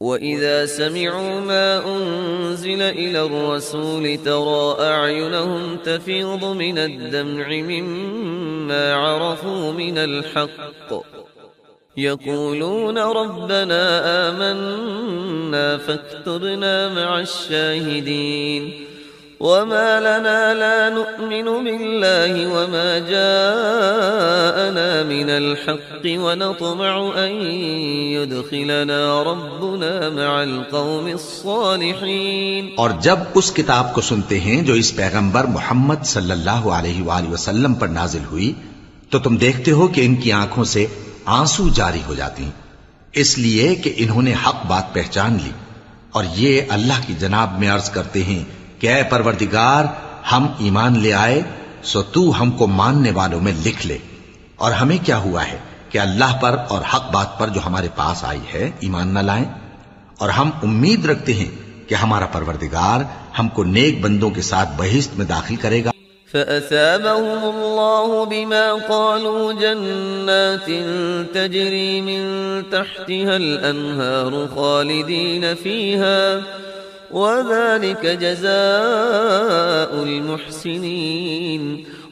وَإِذَا سَمِعُوا مَا أُنزِلَ إِلَى الرَّسُولِ تَرَى أَعْيُنَهُمْ تَفِيضُ مِنَ الدَّمْعِ مِمَّا عَرَفُوا مِنَ الْحَقِّ يَقُولُونَ رَبَّنَا آمَنَّا فَاكْتُبْنَا مَعَ الشَّاهِدِينَ وَمَا لَنَا لَا نُؤْمِنُ بِاللَّهِ وَمَا جَاءَنَا مِنَ الْحَقِّ وَنَطْمَعُ أَن يُدْخِلَنَا رَبُّنَا مَعَ الْقَوْمِ الصَّالِحِينَ۔ اور جب اس کتاب کو سنتے ہیں جو اس پیغمبر محمد صلی اللہ علیہ وآلہ وسلم پر نازل ہوئی تو تم دیکھتے ہو کہ ان کی آنکھوں سے آنسو جاری ہو جاتی ہیں، اس لیے کہ انہوں نے حق بات پہچان لی، اور یہ اللہ کی جناب میں عرض کرتے ہیں کہ اے پروردگار، ہم ایمان لے آئے سو تو ہم کو ماننے والوں میں لکھ لے، اور ہمیں کیا ہوا ہے کہ اللہ پر اور حق بات پر جو ہمارے پاس آئی ہے ایمان نہ لائیں، اور ہم امید رکھتے ہیں کہ ہمارا پروردگار ہم کو نیک بندوں کے ساتھ بہشت میں داخل کرے گا۔ فَأَثَابَهُمُ اللَّهُ بِمَا قَالُوا جَنَّاتٍ تَجْرِي مِن تَحْتِهَا الْأَنْهَارُ خَالِدِينَ فِيهَا وَذَلِكَ جَزَاءُ الْمُحْسِنِينَ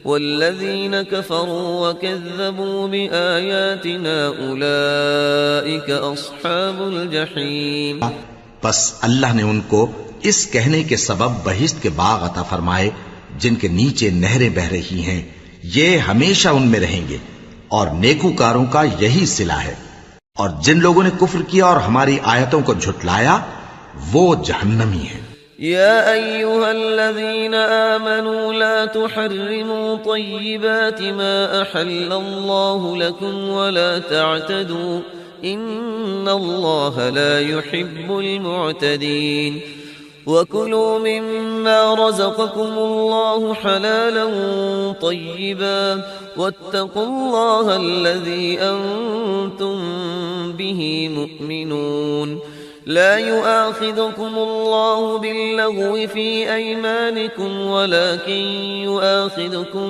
وَالَّذِينَ كَفَرُوا وَكَذَّبُوا بِآيَاتِنَا أُولَئِكَ أَصْحَابُ الْجَحِيمِ۔ بس اللہ نے ان کو اس کہنے کے سبب بہشت کے باغ عطا فرمائے جن کے نیچے نہریں بہ رہی ہیں، یہ ہمیشہ ان میں رہیں گے، اور نیکوکاروں کا یہی صلہ ہے، اور جن لوگوں نے کفر کیا اور ہماری آیتوں کو جھٹلایا وہ جہنمی ہیں۔ يا أيها الذين آمنوا لا تحرموا طيبات ما أحل الله لكم ولا تعتدوا إن الله لا يحب المعتدين وكلوا مما رزقكم الله حلالا طيبا واتقوا الله الذي أنتم به مؤمنون لا يؤاخذكم الله باللغو في أيمانكم ولكن يؤاخذكم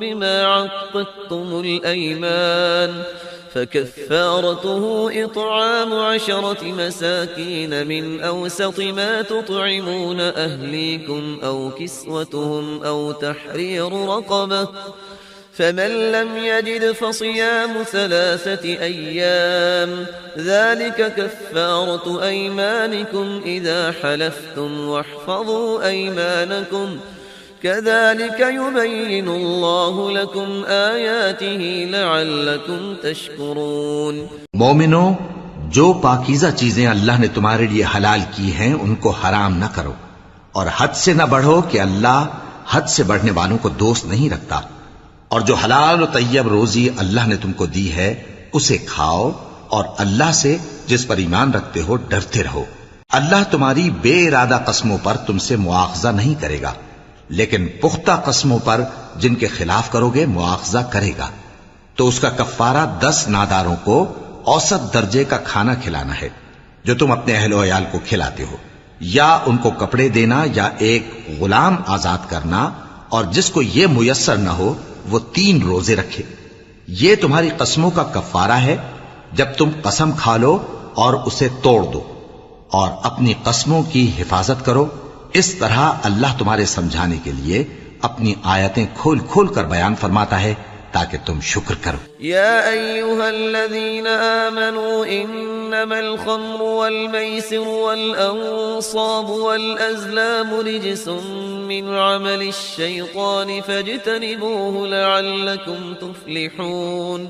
بما عقدتم الأيمان فكفارته إطعام 10 مساكين من أوسط ما تطعمون أهليكم أو كسوتهم أو تحرير رقبة فمن لم يجد فصيام 3 أيام ذلك كفارة أيمانكم إذا حلفتم واحفظوا أيمانكم كذلك يبين الله لكم آياته لعلكم تشكرون۔ مومنو، جو پاکیزہ چیزیں اللہ نے تمہارے لیے حلال کی ہیں ان کو حرام نہ کرو، اور حد سے نہ بڑھو کہ اللہ حد سے بڑھنے والوں کو دوست نہیں رکھتا، اور جو حلال و طیب روزی اللہ نے تم کو دی ہے اسے کھاؤ، اور اللہ سے جس پر ایمان رکھتے ہو ڈرتے رہو۔ اللہ تمہاری بے ارادہ قسموں پر تم سے مواخذہ نہیں کرے گا، لیکن پختہ قسموں پر جن کے خلاف کرو گے مواخذہ کرے گا۔ تو اس کا کفارہ 10 ناداروں کو اوسط درجے کا کھانا کھلانا ہے جو تم اپنے اہل و عیال کو کھلاتے ہو، یا ان کو کپڑے دینا، یا ایک غلام آزاد کرنا، اور جس کو یہ میسر نہ ہو وہ 3 روزے رکھے۔ یہ تمہاری قسموں کا کفارہ ہے جب تم قسم کھا لو اور اسے توڑ دو، اور اپنی قسموں کی حفاظت کرو۔ اس طرح اللہ تمہارے سمجھانے کے لیے اپنی آیتیں کھول کھول کر بیان فرماتا ہے تاکہ تم شکر کرو۔ يا أيها الذين آمنوا إنما الخمر والميسر والأنصاب والأزلام رجس من عمل الشيطان فاجتنبوه لعلكم تفلحون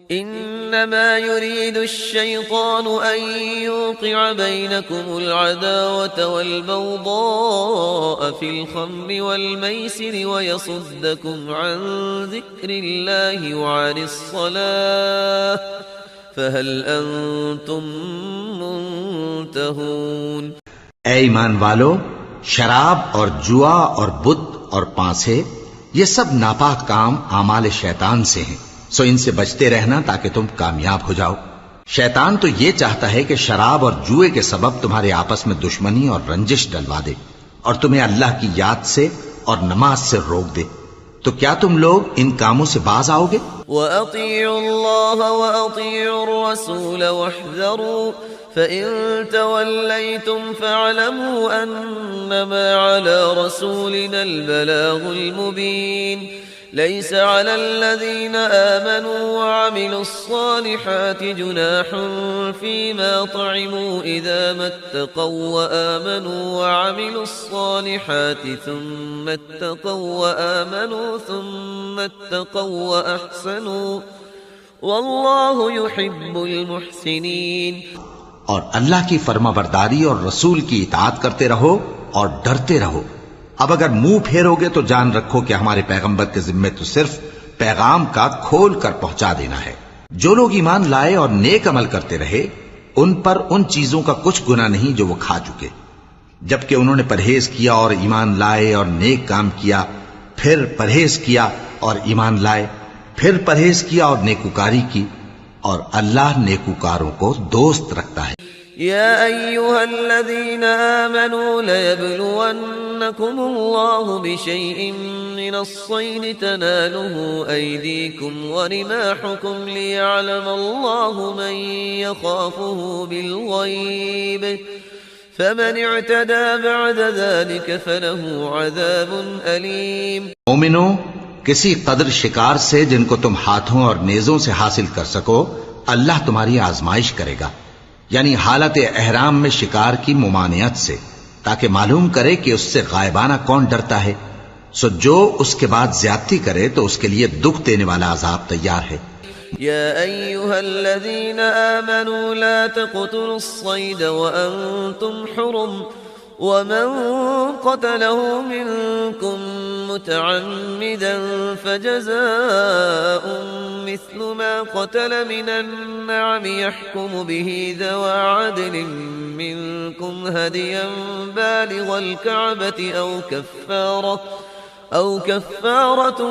إنما يريد الشيطان أن يوقع بينكم العداوة والبغضاء في الخمر والميسر ويصدكم عن ذكر الله وعن الصلاة فهل أنتم منتهون۔ اے ایمان والو، شراب اور جوا اور بت اور پانسے یہ سب ناپاک کام اعمال شیطان سے ہیں، سو ان سے بچتے رہنا تاکہ تم کامیاب ہو جاؤ۔ شیطان تو یہ چاہتا ہے کہ شراب اور جوئے کے سبب تمہارے آپس میں دشمنی اور رنجش ڈلوا دے، اور تمہیں اللہ کی یاد سے اور نماز سے روک دے۔ تو کیا تم لوگ ان کاموں سے باز آؤ گے؟ وَأَطِيعُوا اللَّهَ وَأَطِيعُوا الرَّسُولَ وَاحْذَرُوا فَإِن تَوَلَّيْتُمْ فَاعْلَمُوا أَنَّمَا عَلَى رَسُولِنَا الْبَلَاغُ الْمُبِينُ لَيْسَ عَلَى الَّذِينَ آمَنُوا وَعَمِلُوا الصَّالِحَاتِ جُنَاحٌ فِيمَا طَعِمُوا إِذَا مَا اتَّقَوا وَآمَنُوا وَعَمِلُوا الصَّالِحَاتِ ثُمَّ اتَّقَوا وَآمَنُوا ثُمَّ اتَّقَوا وَأَحْسَنُوا وَاللَّهُ يُحِبُّ الْمُحْسِنِينَ۔ اور اللہ کی فرما برداری اور رسول کی اطاعت کرتے رہو اور ڈرتے رہو۔ اب اگر منہ پھیرو گے تو جان رکھو کہ ہمارے پیغمبر کے ذمے تو صرف پیغام کا کھول کر پہنچا دینا ہے۔ جو لوگ ایمان لائے اور نیک عمل کرتے رہے ان پر ان چیزوں کا کچھ گناہ نہیں جو وہ کھا چکے، جبکہ انہوں نے پرہیز کیا اور ایمان لائے اور نیک کام کیا، پھر پرہیز کیا اور ایمان لائے، پھر پرہیز کیا اور نیکوکاری کی، اور اللہ نیکوکاروں کو دوست رکھتا ہے۔ يا أيها الذين آمنوا ليبلونكم الله بشيء من الصيد تناله أيديكم ورماحكم ليعلم الله من يخافه بالغيب فمن اعتدى بعد ذلك فله عذاب أليم۔ مومنو، کسی قدر شکار سے جن کو تم ہاتھوں اور نیزوں سے حاصل کر سکو اللہ تمہاری آزمائش کرے گا، یعنی حالت احرام میں شکار کی ممانعت سے، تاکہ معلوم کرے کہ اس سے غائبانہ کون ڈرتا ہے، سو جو اس کے بعد زیادتی کرے تو اس کے لیے دکھ دینے والا عذاب تیار ہے۔ يا أيها الذين آمنوا لا تقتلوا الصيد وأنتم حرم ومن قتله منكم متعمدا فجزاء مثل ما قتل من النعم يحكم به ذوى عدل منكم هديا بالغ الكعبة أو كفارة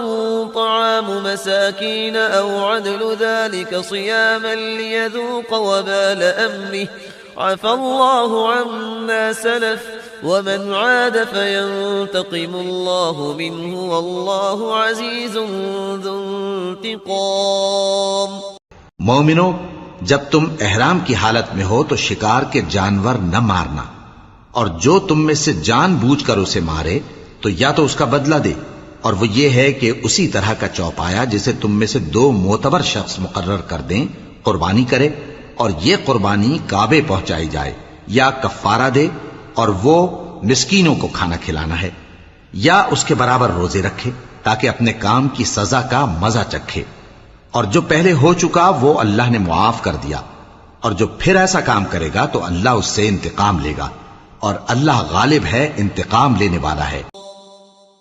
طعام مساكين أو عدل ذلك صياما ليذوق وبال أمره عفى الله عما سلف ومن عاد فينتقم الله منه والله عزيز ذو انتقام۔ مومنو، جب تم احرام کی حالت میں ہو تو شکار کے جانور نہ مارنا، اور جو تم میں سے جان بوجھ کر اسے مارے تو یا تو اس کا بدلہ دے، اور وہ یہ ہے کہ اسی طرح کا چوپایا جسے تم میں سے 2 معتبر شخص مقرر کر دیں قربانی کرے، اور یہ قربانی کعبے پہنچائی جائے، یا کفارہ دے اور وہ مسکینوں کو کھانا کھلانا ہے، یا اس کے برابر روزے رکھے تاکہ اپنے کام کی سزا کا مزہ چکھے، اور جو پہلے ہو چکا وہ اللہ نے معاف کر دیا، اور جو پھر ایسا کام کرے گا تو اللہ اس سے انتقام لے گا، اور اللہ غالب ہے، انتقام لینے والا ہے۔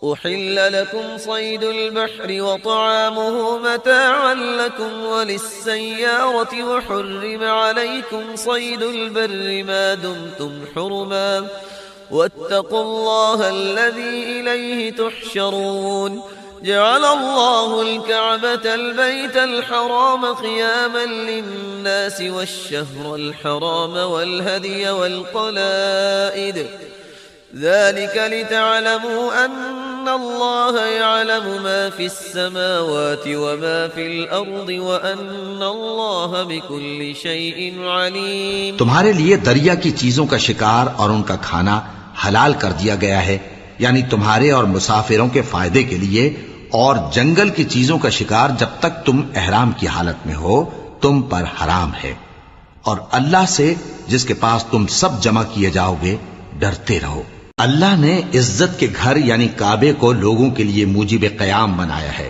أحل لكم صيد البحر وطعامه متاعا لكم وللسيارة وحرم عليكم صيد البر ما دمتم حرما واتقوا الله الذي إليه تحشرون۔ جعل الله الكعبة البيت الحرام قياما للناس والشهر الحرام والهدي والقلائد ذلك لتعلموا أن الله يعلم ما في السماوات وما في الأرض وأن الله بكل شيء عليم۔ تمہارے لیے دریا کی چیزوں کا شکار اور ان کا کھانا حلال کر دیا گیا ہے، یعنی تمہارے اور مسافروں کے فائدے کے لیے، اور جنگل کی چیزوں کا شکار جب تک تم احرام کی حالت میں ہو تم پر حرام ہے، اور اللہ سے جس کے پاس تم سب جمع کیے جاؤ گے ڈرتے رہو۔ اللہ نے عزت کے گھر یعنی کعبے کو لوگوں کے لیے موجب قیام بنایا ہے،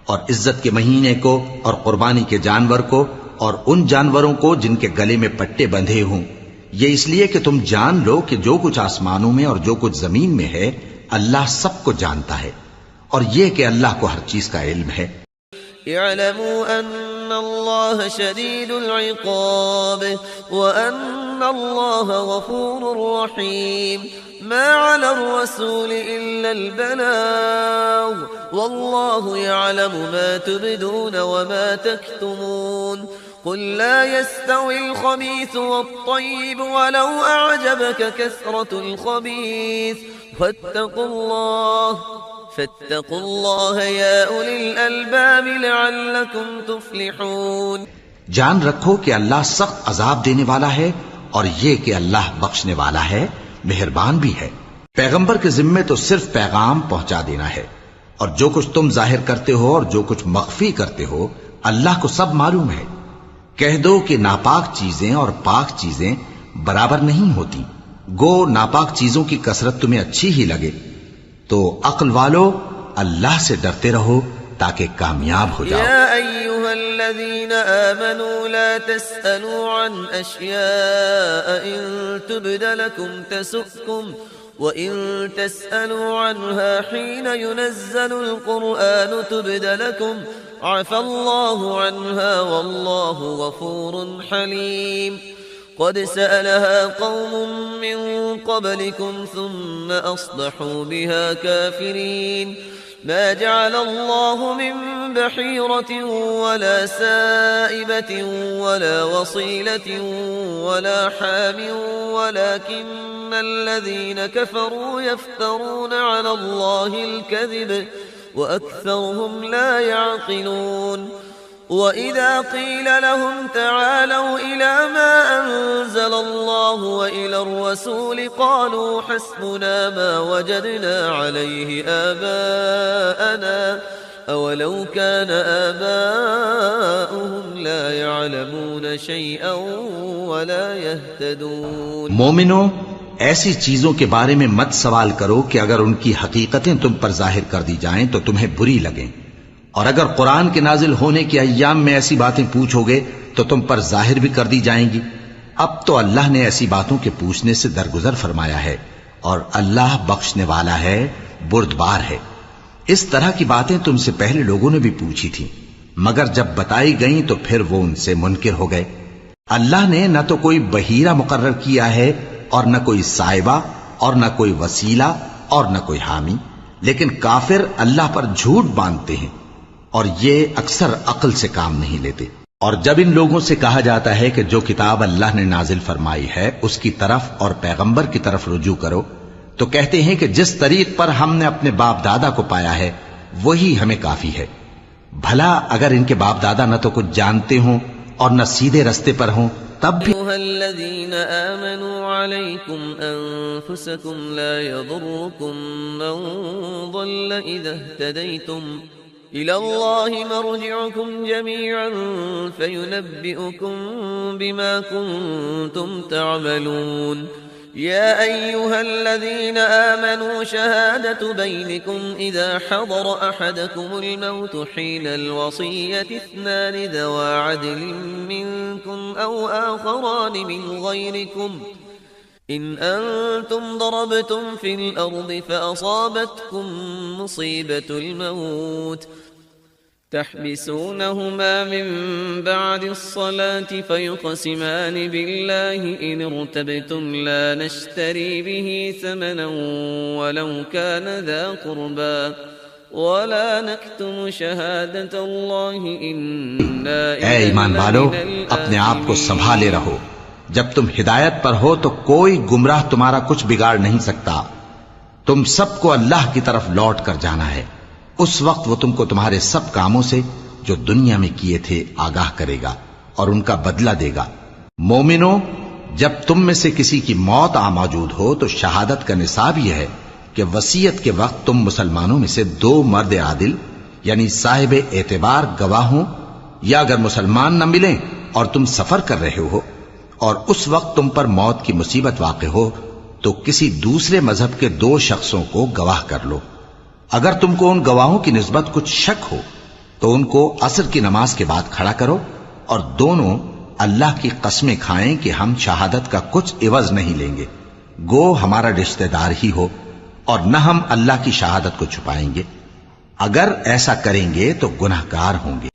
اور عزت کے مہینے کو اور قربانی کے جانور کو اور ان جانوروں کو جن کے گلے میں پٹے بندھے ہوں، یہ اس لیے کہ تم جان لو کہ جو کچھ آسمانوں میں اور جو کچھ زمین میں ہے اللہ سب کو جانتا ہے، اور یہ کہ اللہ کو ہر چیز کا علم ہے۔ اعلموا ان اللہ شدید العقاب وان اللہ غفور رحیم۔ ما على الرسول إلا البلاغ والله يعلم ما تبدون وما تكتمون۔ قل لا يستوي الخبيث والطيب ولو أعجبك كثرة الخبيث واتقوا الله فاتقوا الله يا أولي الألباب لعلكم تفلحون. جان رکھو کہ اللہ سخت عذاب دینے والا ہے اور یہ کہ اللہ بخشنے والا ہے، مہربان بھی ہے. پیغمبر کے ذمے تو صرف پیغام پہنچا دینا ہے، اور جو کچھ تم ظاہر کرتے ہو اور جو کچھ مخفی کرتے ہو اللہ کو سب معلوم ہے. کہہ دو کہ ناپاک چیزیں اور پاک چیزیں برابر نہیں ہوتی. گو ناپاک چیزوں کی کثرت تمہیں اچھی ہی لگے، تو عقل والو اللہ سے ڈرتے رہو تاکہ کامیاب ہو جاؤ. يا أيها الذين آمنوا لا تسألوا عن أشياء إن تبد لكم تسؤكم وإن تسألوا عنها حين ينزل القرآن تبد لكم عفى الله عنها والله غفور حليم. قد سألها قوم من قبلكم ثم أصبحوا بها كافرين. ما جعل الله من بحيرة ولا سائبة ولا وصيلة ولا حام ولكن الذين كفروا يفترون على الله الكذب وأكثرهم لا يعقلون. وَإِذَا قِيلَ لَهُمْ تَعَالَوْا إِلَى مَا أَنزَلَ اللَّهُ وَإِلَى الرَّسُولِ قَالُوا حَسْبُنَا مَا وَجَدْنَا عَلَيْهِ آبَاءَنَا أَوَلَوْ كَانَ آبَاؤُهُمْ لَا يَعْلَمُونَ شَيْئًا وَلَا يَهْتَدُونَ. مومنو، ایسی چیزوں کے بارے میں مت سوال کرو کہ اگر ان کی حقیقتیں تم پر ظاہر کر دی جائیں تو تمہیں بری لگیں، اور اگر قرآن کے نازل ہونے کے ایام میں ایسی باتیں پوچھو گے تو تم پر ظاہر بھی کر دی جائیں گی. اب تو اللہ نے ایسی باتوں کے پوچھنے سے درگزر فرمایا ہے، اور اللہ بخشنے والا ہے، بردبار ہے. اس طرح کی باتیں تم سے پہلے لوگوں نے بھی پوچھی تھی، مگر جب بتائی گئیں تو پھر وہ ان سے منکر ہو گئے. اللہ نے نہ تو کوئی بحیرہ مقرر کیا ہے اور نہ کوئی سائبہ اور نہ کوئی وسیلہ اور نہ کوئی حامی، لیکن کافر اللہ پر جھوٹ باندھتے ہیں اور یہ اکثر عقل سے کام نہیں لیتے. اور جب ان لوگوں سے کہا جاتا ہے کہ جو کتاب اللہ نے نازل فرمائی ہے اس کی طرف اور پیغمبر کی طرف رجوع کرو، تو کہتے ہیں کہ جس طریق پر ہم نے اپنے باپ دادا کو پایا ہے وہی ہمیں کافی ہے. بھلا اگر ان کے باپ دادا نہ تو کچھ جانتے ہوں اور نہ سیدھے رستے پر ہوں تب بھی. أيها الذين آمنوا عليكم أنفسكم لا يضركم من ضل إذا اهتديتم إلى الله مرجعكم جميعا فينبئكم بما كنتم تعملون. يا أيها الذين آمنوا شهادة بينكم إذا حضر أحدكم الموت حين الوصية اثنان ذوى عدل منكم أو آخران من غيركم إن أنتم ضربتم في الأرض فأصابتكم مصيبة الموت تحبسونهما من بعد الصلاة فيقسمان بالله إن ارتبتم لا نشتري به ثمنا ولو كان ذا قربى ولا نكتم شهادة الله إنا اے ایمان والو، اپنے آپ کو سنبھالے رہو. جب تم ہدایت پر ہو تو کوئی گمراہ تمہارا کچھ بگاڑ نہیں سکتا. تم سب کو اللہ کی طرف لوٹ کر جانا ہے. اس وقت وہ تم کو تمہارے سب کاموں سے جو دنیا میں کیے تھے آگاہ کرے گا اور ان کا بدلہ دے گا. مومنو، جب تم میں سے کسی کی موت موجود ہو تو شہادت کا نصاب یہ ہے کہ وصیت کے وقت تم مسلمانوں میں سے 2 مرد عادل یعنی صاحب اعتبار گواہ ہوں، یا اگر مسلمان نہ ملیں اور تم سفر کر رہے ہو اور اس وقت تم پر موت کی مصیبت واقع ہو تو کسی دوسرے مذہب کے 2 شخصوں کو گواہ کر لو. اگر تم کو ان گواہوں کی نسبت کچھ شک ہو تو ان کو عصر کی نماز کے بعد کھڑا کرو اور دونوں اللہ کی قسمیں کھائیں کہ ہم شہادت کا کچھ عوض نہیں لیں گے، گو ہمارا رشتہ دار ہی ہو، اور نہ ہم اللہ کی شہادت کو چھپائیں گے. اگر ایسا کریں گے تو گناہگار ہوں گے.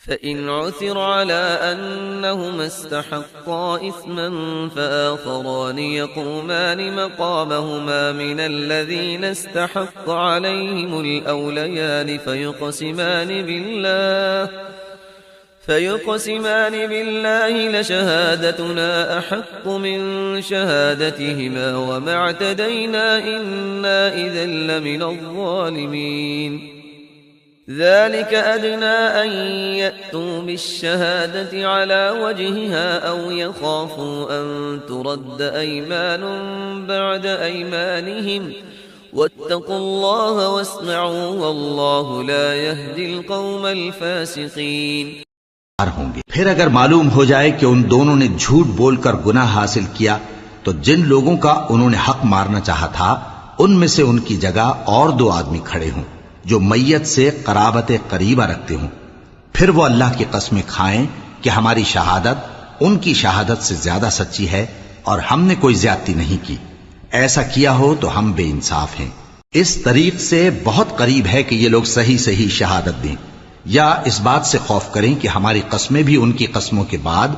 فإن عثر على أنهما استحقا إثما فآخران يقومان مقامهما من الذين استحق فيقسمان بالله لشهادتنا أحق من شهادتهما وما اعتدينا إنا إذا لمن الظالمين ذلك أدنى أن يأتوا بالشهادة على وجهها أو يخافوا أن ترد أيمان بعد أيمانهم واتقوا الله واسمعوا والله لا يهدي القوم الفاسقين. ہوں گے. پھر اگر معلوم ہو جائے کہ ان دونوں نے جھوٹ بول کر گناہ حاصل کیا تو جن لوگوں کا انہوں نے حق مارنا چاہا تھا ان میں سے ان کی جگہ اور 2 آدمی کھڑے ہوں جو میت سے قرابت قریبہ رکھتے ہوں. پھر وہ اللہ کی قسمیں کھائیں کہ ہماری شہادت ان کی شہادت سے زیادہ سچی ہے اور ہم نے کوئی زیادتی نہیں کی. ایسا کیا ہو تو ہم بے انصاف ہیں. اس طریق سے بہت قریب ہے کہ یہ لوگ صحیح شہادت دیں، یا اس بات سے خوف کریں کہ ہماری قسمیں بھی ان کی قسموں کے بعد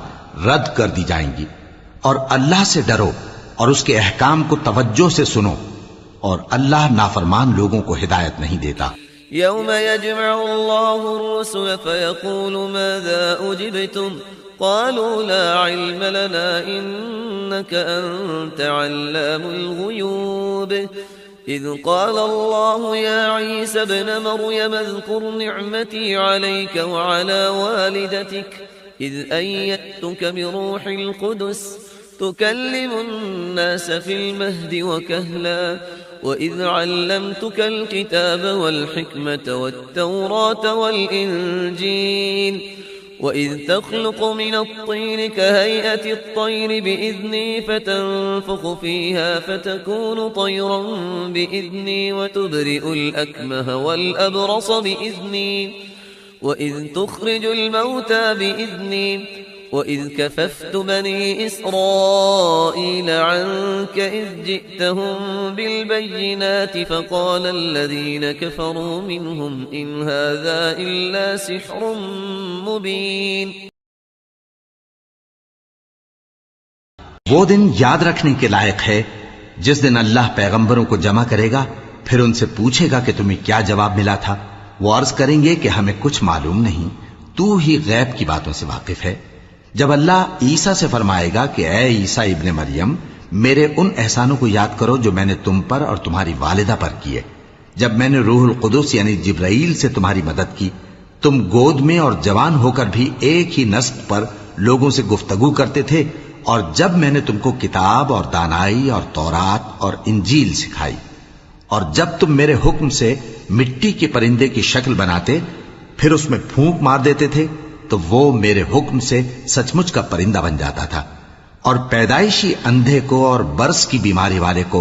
رد کر دی جائیں گی. اور اللہ سے ڈرو اور اس کے احکام کو توجہ سے سنو، اور اللہ نافرمان لوگوں کو ہدایت نہیں دیتا. يوم يجمع الله الرسل فيقول ماذا أجبتم قالوا لا علم لنا إنك أنت علام الغيوب إذ قال الله يا عيسى ابن مريم اذكر نعمتي عليك وعلى والدتك إذ أيدتك بروح القدس تكلم الناس في المهد وكهلا وإذ علمتك الكتاب والحكمة والتوراة والإنجيل وإذ تخلق من الطين كهيئة الطير بإذني فتنفخ فيها فتكون طيرا بإذني وتبرئ الأكمه والأبرص بإذني وإذ تخرج الموتى بإذني وإذ كففت بني إسرائيل عنك إذ جئتهم بالبينات فقال الذين كفروا منهم إن هذا إلا سحر مبين. وہ دن یاد رکھنے کے لائق ہے جس دن اللہ پیغمبروں کو جمع کرے گا، پھر ان سے پوچھے گا کہ تمہیں کیا جواب ملا تھا. وہ عرض کریں گے کہ ہمیں کچھ معلوم نہیں، تو ہی غیب کی باتوں سے واقف ہے. جب اللہ عیسیٰ سے فرمائے گا کہ اے عیسیٰ ابن مریم میرے ان احسانوں کو یاد کرو جو میں نے تم پر اور تمہاری والدہ پر کیے، جب میں نے روح القدس یعنی جبرائیل سے تمہاری مدد کی، تم گود میں اور جوان ہو کر بھی ایک ہی نسق پر لوگوں سے گفتگو کرتے تھے، اور جب میں نے تم کو کتاب اور دانائی اور تورات اور انجیل سکھائی، اور جب تم میرے حکم سے مٹی کے پرندے کی شکل بناتے پھر اس میں پھونک مار دیتے تھے تو وہ میرے حکم سے سچ مچ کا پرندہ بن جاتا تھا، اور پیدائشی اندھے کو اور برس کی بیماری والے کو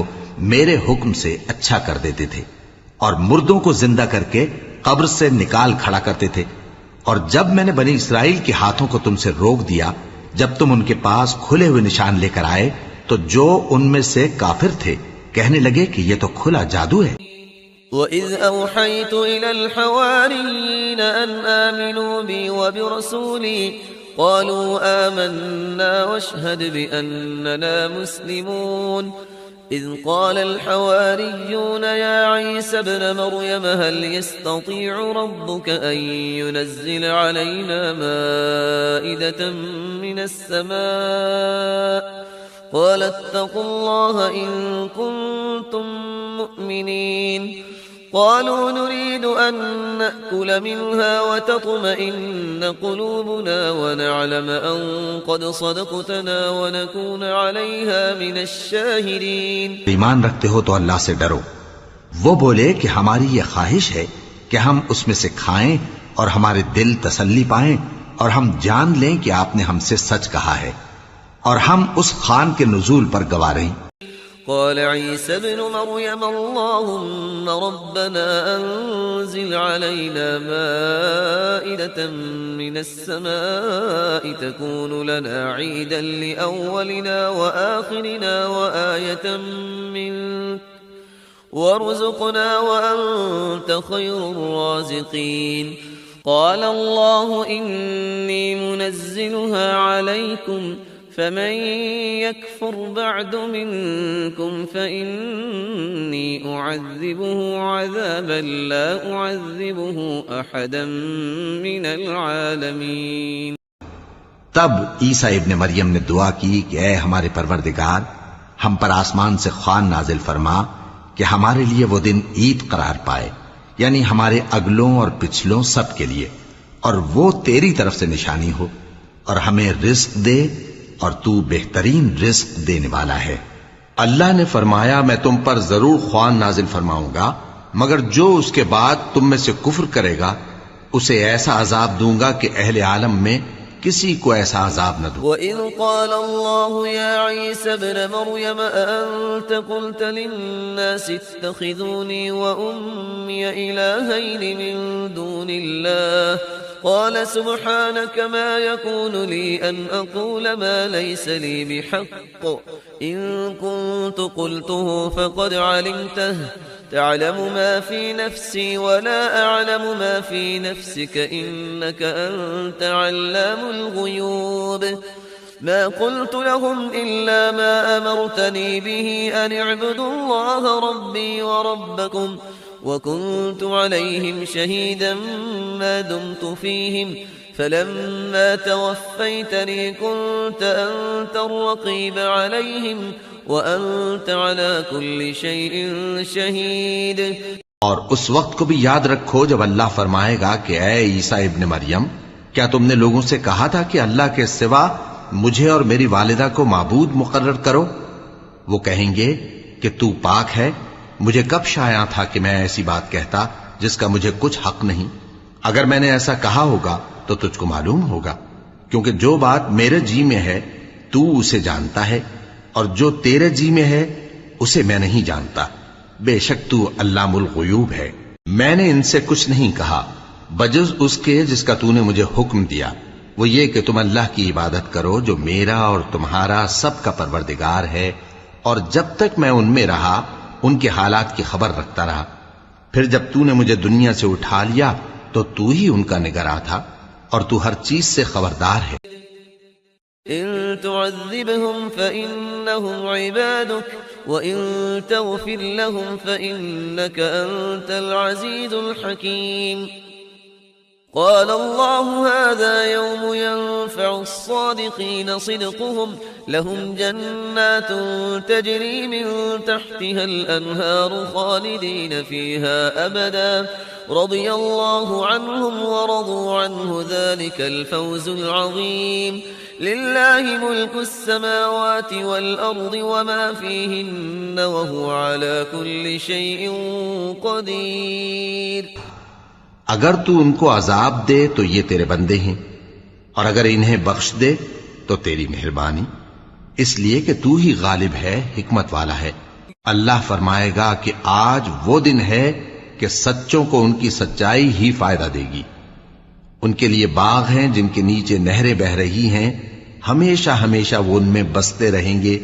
میرے حکم سے اچھا کر دیتے تھے، اور مردوں کو زندہ کر کے قبر سے نکال کھڑا کرتے تھے. اور جب میں نے بنی اسرائیل کے ہاتھوں کو تم سے روک دیا جب تم ان کے پاس کھلے ہوئے نشان لے کر آئے تو جو ان میں سے کافر تھے کہنے لگے کہ یہ تو کھلا جادو ہے. وَإِذْ أَوْحَيْتُ إِلَى الْحَوَارِيِّينَ أَنْ آمِنُوا بِي وَبِرَسُولِي قَالُوا آمَنَّا وَاشْهَدْ بِأَنَّنَا مُسْلِمُونَ إِذْ قَالَ الْحَوَارِيُّونَ يَا عِيسَى ابْنَ مَرْيَمَ هَلْ يَسْتَطِيعُ رَبُّكَ أَن يُنَزِّلَ عَلَيْنَا مَائِدَةً مِّنَ السَّمَاءِ قَالَ اتَّقُوا اللَّهَ إِن كُنتُم مُّؤْمِنِينَ قالوا نريد أن نأكل منها وتطمئن قلوبنا ونعلم أن قد صدقتنا ونكون عليها من الشاهدين. ایمان رکھتے ہو تو اللہ سے ڈرو. وہ بولے کہ ہماری یہ خواہش ہے کہ ہم اس میں سے کھائیں اور ہمارے دل تسلی پائیں اور ہم جان لیں کہ آپ نے ہم سے سچ کہا ہے اور ہم اس خوان کے نزول پر گواہ رہیں. قال عيسى ابن مريم اللهم ربنا أنزل علينا مائدة من السماء تكون لنا عيدا لأولنا وآخرنا وآية منك وارزقنا وأنت خير الرازقين. قال الله إني منزلها عليكم فمن يكفر بعد منكم فإني أعذبه عذابا لا أعذبه أحدا من العالمين. تب عیسیٰ ابن مریم نے دعا کی کہ اے ہمارے پروردگار، ہم پر آسمان سے خوان نازل فرما کہ ہمارے لیے وہ دن عید قرار پائے، یعنی ہمارے اگلوں اور پچھلوں سب کے لیے، اور وہ تیری طرف سے نشانی ہو، اور ہمیں رزق دے، اور تو بہترین رزق دینے والا ہے. اللہ نے فرمایا میں تم پر ضرور خوان نازل فرماؤں گا، مگر جو اس کے بعد تم میں سے کفر کرے گا اسے ایسا عذاب دوں گا کہ اہل عالم میں کسی کو ایسا عذاب نہ دوں. وَإِذْ قَالَ اللَّهُ يَا عِيسَى ابْنَ مَرْيَمَ أَأَنْتَ قُلْتَ لِلنَّاسِ اتَّخِذُونِي وَأُمِّيَ إِلَٰهَيْنِ مِن دُونِ اللَّهِ قال سبحانك ما يكون لي أن أقول ما ليس لي بحق إن كنت قلته فقد علمته تعلم ما في نفسي ولا أعلم ما في نفسك إنك أنت علام الغيوب. ما قلت لهم إلا ما أمرتني به أن اعبدوا الله ربي وربكم وكنت عليهم شهيدا ما دمت فيهم فلما توفيتني كنت أنت الرقيب عليهم وأنت على كل شيء شهيد. اور اس وقت کو بھی یاد رکھو جب اللہ فرمائے گا کہ اے عیسیٰ ابن مریم، کیا تم نے لوگوں سے کہا تھا کہ اللہ کے سوا مجھے اور میری والدہ کو معبود مقرر کرو؟ وہ کہیں گے کہ تو پاک ہے، مجھے کب شایع تھا کہ میں ایسی بات کہتا جس کا مجھے کچھ حق نہیں. اگر میں نے ایسا کہا ہوگا تو تجھ کو معلوم ہوگا، کیونکہ جو بات میرے جی میں ہے تو اسے جانتا ہے، اور جو تیرے جی میں ہے اسے میں نہیں جانتا. بے شک تو علام الغیوب ہے. میں نے ان سے کچھ نہیں کہا بجز اس کے جس کا تو نے مجھے حکم دیا، وہ یہ کہ تم اللہ کی عبادت کرو جو میرا اور تمہارا سب کا پروردگار ہے، اور جب تک میں ان میں رہا ان کے حالات کی خبر رکھتا رہا. پھر جب تو نے مجھے دنیا سے اٹھا لیا تو تو ہی ان کا نگراں تھا، اور تو ہر چیز سے خبردار ہے. إن تعذبهم فإنهم عبادك وإن تغفر لهم فإنك أنت العزيز الحكيم. قال الله هذا يوم ينفع الصادقين صدقهم لهم جنات تجري من تحتها الأنهار خالدين فيها أبدا رضي الله عنهم ورضوا عنه ذلك الفوز العظيم. لله ملك السماوات والأرض وما فيهن وهو على كل شيء قدير. اگر تو ان کو عذاب دے تو یہ تیرے بندے ہیں، اور اگر انہیں بخش دے تو تیری مہربانی، اس لیے کہ تو ہی غالب ہے، حکمت والا ہے. اللہ فرمائے گا کہ آج وہ دن ہے کہ سچوں کو ان کی سچائی ہی فائدہ دے گی. ان کے لیے باغ ہیں جن کے نیچے نہریں بہ رہی ہیں، ہمیشہ ہمیشہ وہ ان میں بستے رہیں گے.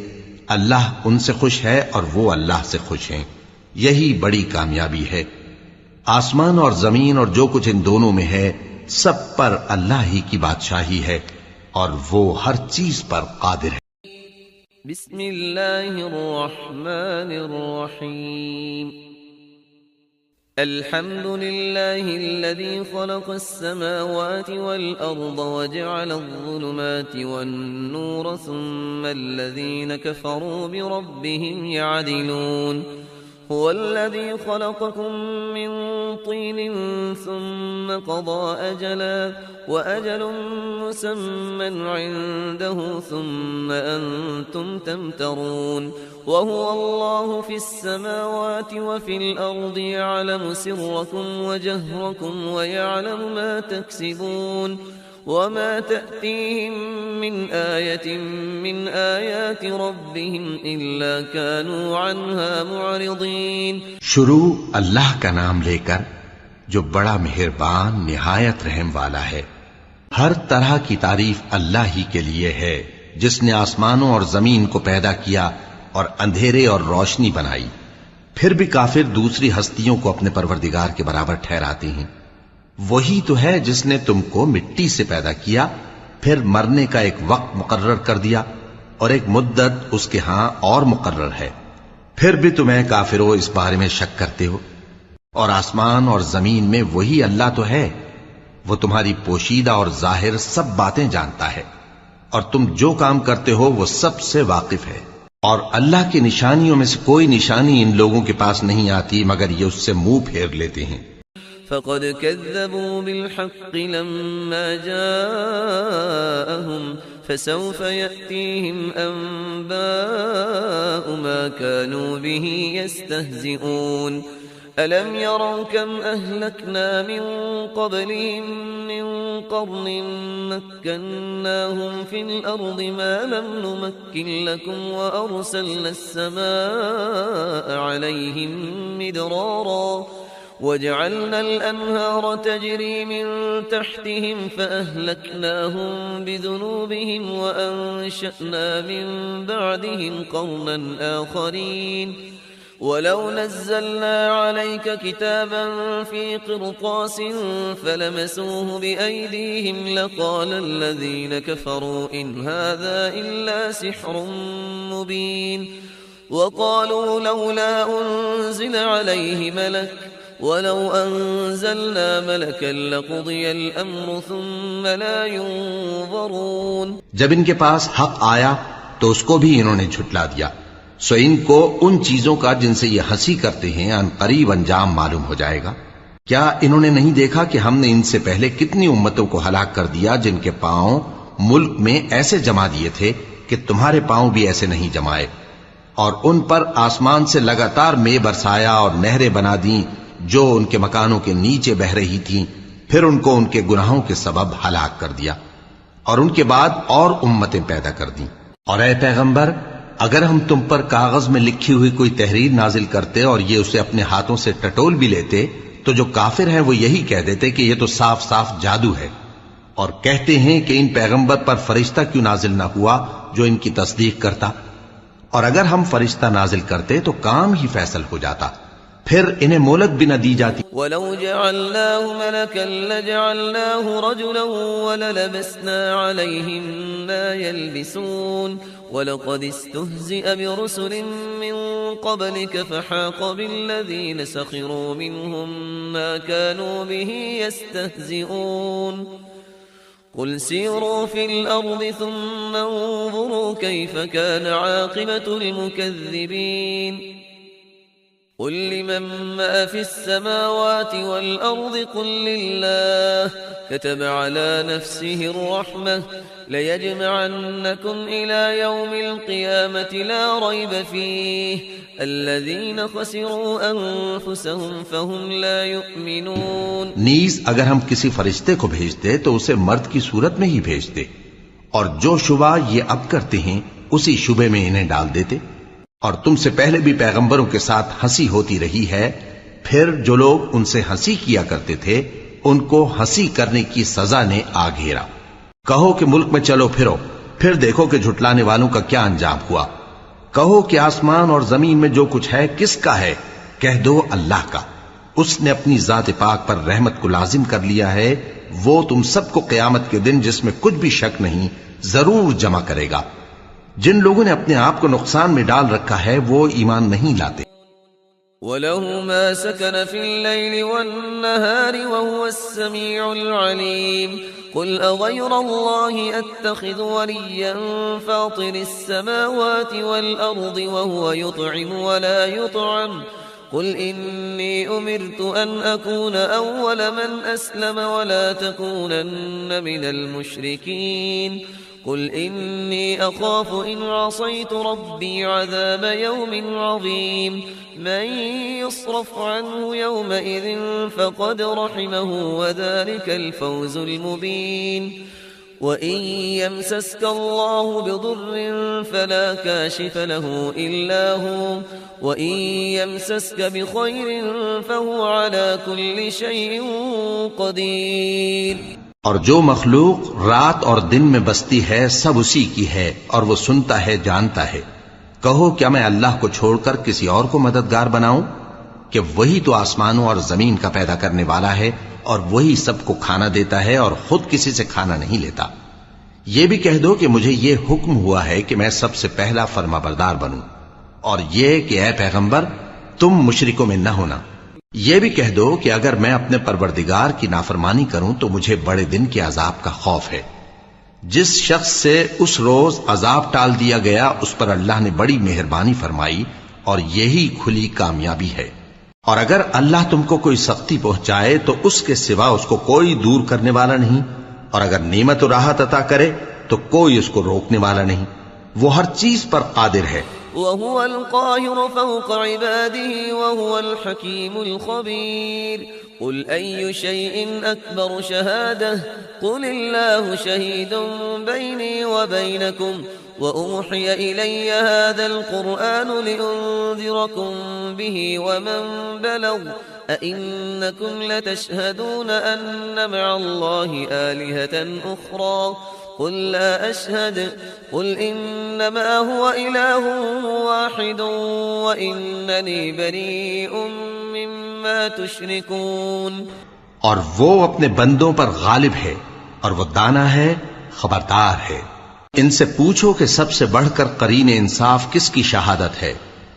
اللہ ان سے خوش ہے اور وہ اللہ سے خوش ہیں. یہی بڑی کامیابی ہے. آسمان اور زمین اور جو کچھ ان دونوں میں ہے سب پر اللہ ہی کی بادشاہی ہے، اور وہ ہر چیز پر قادر ہے. بسم اللہ الرحمن الرحیم. الحمد لله الذي خلق السماوات والأرض وجعل الظلمات والنور ثم الذين كفروا بربهم يعدلون. هو الذي خلقكم من طين ثم قضى أجلا وأجل مسمى عنده ثم أنتم تمترون. وهو الله في السماوات وفي الأرض يعلم سركم وجهركم ويعلم ما تكسبون. وما تأتيهم من آية من آيات ربهم إلا كانوا عنها معرضين. شروع اللہ کا نام لے کر جو بڑا مہربان نہایت رحم والا ہے. ہر طرح کی تعریف اللہ ہی کے لیے ہے جس نے آسمانوں اور زمین کو پیدا کیا اور اندھیرے اور روشنی بنائی. پھر بھی کافر دوسری ہستیوں کو اپنے پروردگار کے برابر ٹھہراتے ہیں. وہی تو ہے جس نے تم کو مٹی سے پیدا کیا، پھر مرنے کا ایک وقت مقرر کر دیا اور ایک مدت اس کے ہاں اور مقرر ہے. پھر بھی تمہیں کافروں اس بارے میں شک کرتے ہو. اور آسمان اور زمین میں وہی اللہ تو ہے، وہ تمہاری پوشیدہ اور ظاہر سب باتیں جانتا ہے، اور تم جو کام کرتے ہو وہ سب سے واقف ہے. اور اللہ کی نشانیوں میں سے کوئی نشانی ان لوگوں کے پاس نہیں آتی مگر یہ اس سے منہ پھیر لیتے ہیں. فقد كذبوا بالحق لما جاءهم فسوف يأتيهم أنباء ما كانوا به يستهزئون. ألم يروا كم أهلكنا من قبلهم من قرن مكناهم في الأرض ما لم نمكن لكم وأرسلنا السماء عليهم مدرارا وجعلنا الأنهار تجري من تحتهم فأهلكناهم بذنوبهم وأنشأنا من بعدهم قرنا آخرين. ولو نزلنا عليك كتابا في قرطاس فلمسوه بأيديهم لقال الذين كفروا إن هذا إلا سحر مبين. وقالوا لولا أنزل عليه ملك ولو أنزلنا ملكا لقضي الأمر ثم لا ينظرون. جب ان کے پاس حق آیا تو اس کو بھی انہوں نے جھٹلا دیا، سو ان کو ان چیزوں کا جن سے یہ ہنسی کرتے ہیں ان قریب انجام معلوم ہو جائے گا. کیا انہوں نے نہیں دیکھا کہ ہم نے ان سے پہلے کتنی امتوں کو ہلاک کر دیا جن کے پاؤں ملک میں ایسے جما دیے تھے کہ تمہارے پاؤں بھی ایسے نہیں جمائے، اور ان پر آسمان سے لگاتار مے برسایا اور نہریں بنا دیں جو ان کے مکانوں کے نیچے بہ رہی تھیں، پھر ان کو ان کے گناہوں کے سبب ہلاک کر دیا، اور ان کے بعد اور امتیں پیدا کر دیں. اور اے پیغمبر، اگر ہم تم پر کاغذ میں لکھی ہوئی کوئی تحریر نازل کرتے اور یہ اسے اپنے ہاتھوں سے ٹٹول بھی لیتے تو جو کافر ہیں وہ یہی کہہ دیتے کہ یہ تو صاف صاف جادو ہے، اور کہتے ہیں کہ ان پیغمبر پر فرشتہ کیوں نازل نہ ہوا جو ان کی تصدیق کرتا. اور اگر ہم فرشتہ نازل کرتے تو کام ہی فیصل ہو جاتا، پھر انہیں مہلت بھی نہ دی جاتی. ولو جعلناه ملكا لجعلناه رجلا وللبسنا عليهم ما يلبسون. ولقد استهزئ برسل من قبلك فحاق بالذين سخروا منهم ما كانوا به يستهزئون. قل سيروا في الأرض ثم انظروا كيف كان عاقبة المكذبين. قل لمن ما في السماوات والأرض قل لله كتب على نفسه الرحمة ليجمعنكم إلى يوم القيامة لا ريب فيه الذين خسروا أنفسهم فهم لا يؤمنون. نیز اگر ہم کسی فرشتے کو بھیجتے تو اسے مرد کی صورت میں ہی بھیجتے، اور جو شبہ یہ اب کرتے ہیں اسی شبے میں انہیں ڈال دیتے. اور تم سے پہلے بھی پیغمبروں کے ساتھ ہنسی ہوتی رہی ہے، پھر جو لوگ ان سے ہنسی کیا کرتے تھے ان کو ہنسی کرنے کی سزا نے آ گھیرا. کہو کہ ملک میں چلو پھرو، پھر دیکھو کہ جھٹلانے والوں کا کیا انجام ہوا. کہو کہ آسمان اور زمین میں جو کچھ ہے کس کا ہے؟ کہہ دو اللہ کا. اس نے اپنی ذات پاک پر رحمت کو لازم کر لیا ہے. وہ تم سب کو قیامت کے دن جس میں کچھ بھی شک نہیں ضرور جمع کرے گا. جن لوگوں نے اپنے آپ کو نقصان میں ڈال رکھا ہے وہ ایمان نہیں لاتے. وَلَهُ مَا سَكَنَ فِي اللَّيْلِ وَالنَّهَارِ وَهُوَ السَّمِيعُ الْعَلِيمُ. قُلْ أَغَيْرَ اللَّهِ أَتَّخِذُ وَلِيًّا فَاطِرِ السَّمَاوَاتِ وَالْأَرْضِ وَهُوَ يُطْعِمُ وَلَا يُطْعَمُ. قُلْ إِنِّي أُمِرْتُ أَنْ أَكُونَ أَوَّلَ مَنْ أَسْلَمَ وَلَا تَكُونَنَّ مِنَ الْمُشْرِكِينَ. قل إني أخاف إن عصيت ربي عذاب يوم عظيم. من يصرف عنه يومئذ فقد رحمه وذلك الفوز المبين. وإن يمسسك الله بضر فلا كاشف له إلا هو وإن يمسسك بخير فهو على كل شيء قدير. اور جو مخلوق رات اور دن میں بستی ہے سب اسی کی ہے اور وہ سنتا ہے جانتا ہے. کہو کیا میں اللہ کو چھوڑ کر کسی اور کو مددگار بناؤں کہ وہی تو آسمانوں اور زمین کا پیدا کرنے والا ہے اور وہی سب کو کھانا دیتا ہے اور خود کسی سے کھانا نہیں لیتا. یہ بھی کہہ دو کہ مجھے یہ حکم ہوا ہے کہ میں سب سے پہلا فرما بردار بنوں، اور یہ کہ اے پیغمبر تم مشرکوں میں نہ ہونا۔ یہ بھی کہہ دو کہ اگر میں اپنے پروردگار کی نافرمانی کروں تو مجھے بڑے دن کے عذاب کا خوف ہے۔ جس شخص سے اس روز عذاب ٹال دیا گیا اس پر اللہ نے بڑی مہربانی فرمائی، اور یہی کھلی کامیابی ہے۔ اور اگر اللہ تم کو کوئی سختی پہنچائے تو اس کے سوا اس کو کوئی دور کرنے والا نہیں، اور اگر نعمت و راحت عطا کرے تو کوئی اس کو روکنے والا نہیں، وہ ہر چیز پر قادر ہے۔ وهو القاهر فوق عباده وهو الحكيم الخبير قل أي شيء أكبر شهادة قل الله شهيد بيني وبينكم وأوحي إلي هذا القرآن لأنذركم به ومن بلغ أئنكم لتشهدون أن مع الله آلهة أخرى قل لا أشهد قل إنما هو إله واحد وإنني بريء مما تشركون۔ اور وہ اپنے بندوں پر غالب ہے اور وہ دانا ہے، خبردار ہے۔ ان سے پوچھو کہ سب سے بڑھ کر قرین انصاف کس کی شہادت ہے؟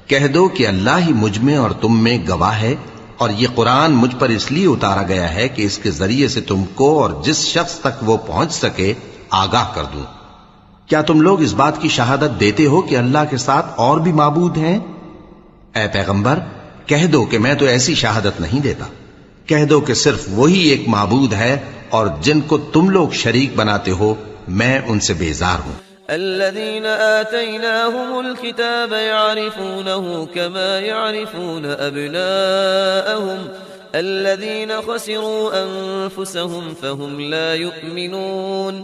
کہہ دو کہ اللہ ہی مجھ میں اور تم میں گواہ ہے، اور یہ قرآن مجھ پر اس لیے اتارا گیا ہے کہ اس کے ذریعے سے تم کو اور جس شخص تک وہ پہنچ سکے آگاہ کر دوں۔ کیا تم لوگ اس بات کی شہادت دیتے ہو کہ اللہ کے ساتھ اور بھی معبود ہیں؟ اے پیغمبر کہہ دو کہ میں تو ایسی شہادت نہیں دیتا، کہہ دو کہ صرف وہی ایک معبود ہے، اور جن کو تم لوگ شریک بناتے ہو میں ان سے بیزار ہوں۔ الذين آتيناهم الكتاب يعرفونه كما يعرفون أبناءهم الذين خسروا أنفسهم فهم لا يؤمنون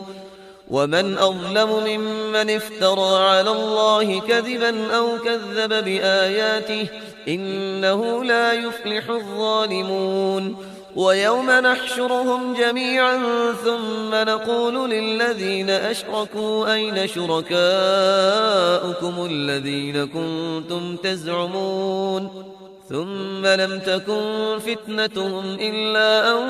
ومن أظلم ممن افترى على الله كذبا أو كذب بآياته إنه لا يفلح الظالمون ويوم نحشرهم جميعا ثم نقول للذين أشركوا أين شركاؤكم الذين كنتم تزعمون ثم لم تكن فتنتهم إلا أن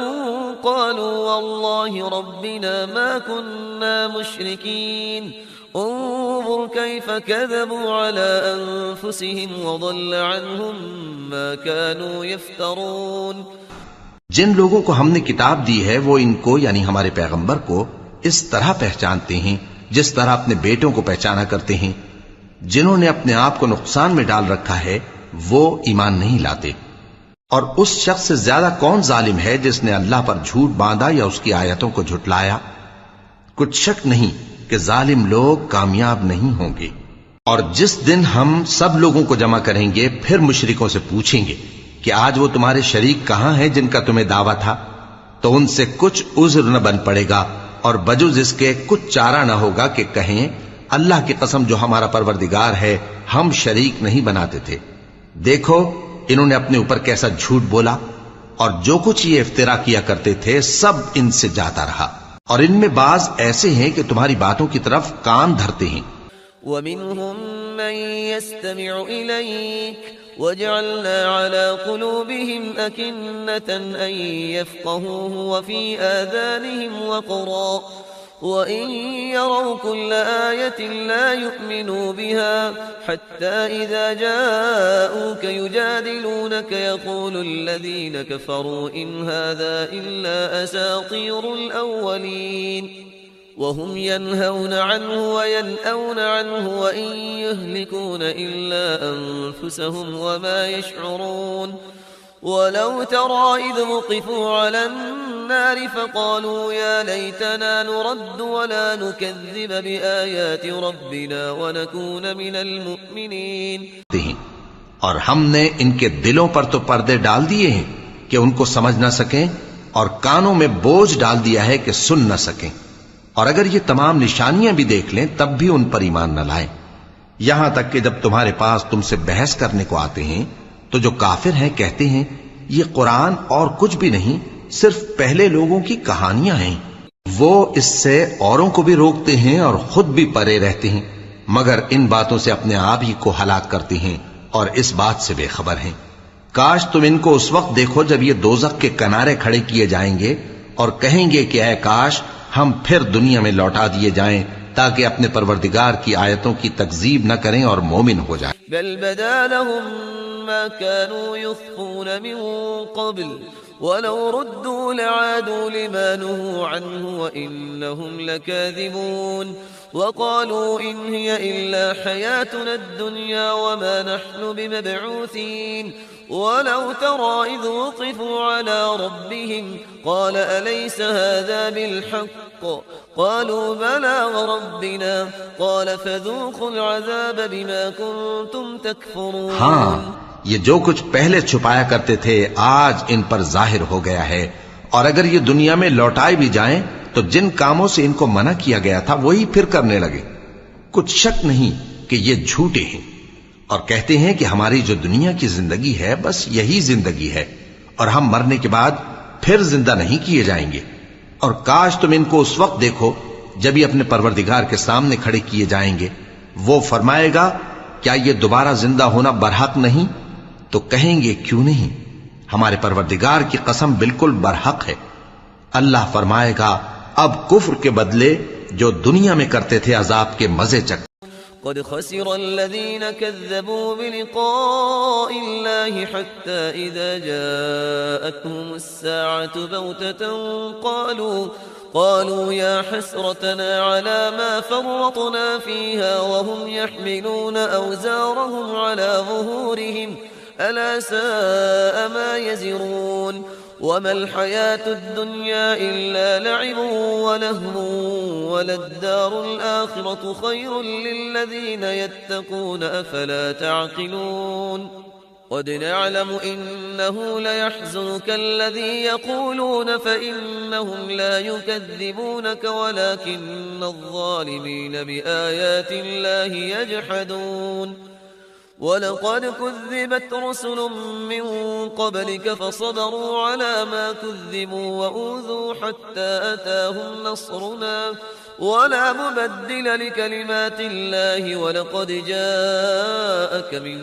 قالوا والله ربنا ما كنا مشركين انظر كيف كذبوا على أنفسهم وضل عنهم ما كانوا يفترون۔ جن لوگوں کو ہم نے کتاب دی ہے وہ ان کو یعنی ہمارے پیغمبر کو اس طرح پہچانتے ہیں جس طرح اپنے بیٹوں کو پہچانا کرتے ہیں۔ جنہوں نے اپنے آپ کو نقصان میں ڈال رکھا ہے وہ ایمان نہیں لاتے۔ اور اس شخص سے زیادہ کون ظالم ہے جس نے اللہ پر جھوٹ باندھا یا اس کی آیتوں کو جھٹلایا؟ کچھ شک نہیں کہ ظالم لوگ کامیاب نہیں ہوں گے۔ اور جس دن ہم سب لوگوں کو جمع کریں گے پھر مشرکوں سے پوچھیں گے کہ آج وہ تمہارے شریک کہاں ہیں جن کا تمہیں دعویٰ تھا، تو ان سے کچھ عذر نہ بن پڑے گا اور بجز اس کے کچھ چارہ نہ ہوگا کہ کہیں اللہ کی قسم جو ہمارا پروردگار ہے ہم شریک نہیں بناتے تھے۔ دیکھو انہوں نے اپنے اوپر کیسا جھوٹ بولا، اور جو کچھ یہ افترا کیا کرتے تھے سب ان سے جاتا رہا، اور ان میں بعض ایسے ہیں کہ تمہاری باتوں کی طرف کان دھرتے ہیں۔ ومنهم من يستمع إليك وجعلنا على قلوبهم أكنة أن يفقهوه وفي آذانهم وقرا وإن يروا كل آية لا يؤمنوا بها حتى إذا جاءوك يجادلونك يقول الذين كفروا إن هذا إلا أساطير الأولين وهم ينهون عنه وينأون عنه وإن يهلكون إلا أنفسهم وما يشعرون ولو ترى إذ وقفوا على النار فقالوا يا ليتنا نرد ولا نكذب بآيات ربنا ونكون من المؤمنين۔ اور ہم نے ان کے دلوں پر تو پردے ڈال دیے ہیں کہ ان کو سمجھ نہ سکیں، اور کانوں میں بوجھ ڈال دیا ہے کہ سن نہ سکیں، اور اگر یہ تمام نشانیاں بھی دیکھ لیں تب بھی ان پر ایمان نہ لائیں۔ یہاں تک کہ جب تمہارے پاس تم سے بحث کرنے کو آتے ہیں تو جو کافر ہیں کہتے ہیں یہ قرآن اور کچھ بھی نہیں، صرف پہلے لوگوں کی کہانیاں ہیں۔ وہ اس سے اوروں کو بھی روکتے ہیں اور خود بھی پرے رہتے ہیں، مگر ان باتوں سے اپنے آپ ہی کو ہلاک کرتے ہیں اور اس بات سے بے خبر ہیں۔ کاش تم ان کو اس وقت دیکھو جب یہ دوزخ کے کنارے کھڑے کیے جائیں گے اور کہیں گے کہ اے کاش ہم پھر دنیا میں لوٹا دیے جائیں تاکہ اپنے پروردگار کی آیتوں کی تکذیب نہ کریں اور مومن ہو جائیں۔ بل بدا لهم ما كانوا يخفون من قبل ولو ردوا لعادوا لما نهوا عنه وإنهم لكاذبون وقالوا إن هي إلا حياتنا الدنيا وما نحن بمبعوثين ولو ترى إذ وقفوا على ربهم قال أليس هذا بالحق قالوا بلى وربنا قال فذوقوا العذاب بما كنتم تكفرون۔ ہاں، یہ جو کچھ پہلے چھپایا کرتے تھے آج ان پر ظاہر ہو گیا ہے، اور اگر یہ دنیا میں لوٹائے بھی جائیں تو جن کاموں سے ان کو منع کیا گیا تھا وہی پھر کرنے لگے۔ کچھ شک نہیں کہ یہ جھوٹے ہیں، اور کہتے ہیں کہ ہماری جو دنیا کی زندگی ہے بس یہی زندگی ہے، اور ہم مرنے کے بعد پھر زندہ نہیں کیے جائیں گے۔ اور کاش تم ان کو اس وقت دیکھو جب یہ اپنے پروردگار کے سامنے کھڑے کیے جائیں گے، وہ فرمائے گا کیا یہ دوبارہ زندہ ہونا برحق نہیں؟ تو کہیں گے کیوں نہیں، ہمارے پروردگار کی قسم بالکل برحق ہے۔ اللہ فرمائے گا اب کفر کے بدلے جو دنیا میں کرتے تھے عذاب کے مزے چک۔ قد خسر الذين كذبوا بلقاء الله حتى إذا جاءتهم الساعة بغتة قالوا يا حسرتنا على ما فرطنا فيها وهم يحملون أوزارهم على ظهورهم ألا ساء ما يزرون وما الحياة الدنيا إلا لعب ولهو وللدار الآخرة خير للذين يتقون أفلا تعقلون قد نعلم إنه ليحزنك الذي يقولون فإنهم لا يكذبونك ولكن الظالمين بآيات الله يجحدون وَلَقَدْ كُذِّبَتْ رُسُلٌ مِّن قَبْلِكَ فَصَبَرُوا عَلَى مَا كُذِّبُوا وَأُوذُوا حَتَّى أَتَاهُمْ نَصْرُنَا وَلَا مُبَدِّلَ لِكَلِمَاتِ اللَّهِ وَلَقَدْ جَاءَكَ مِن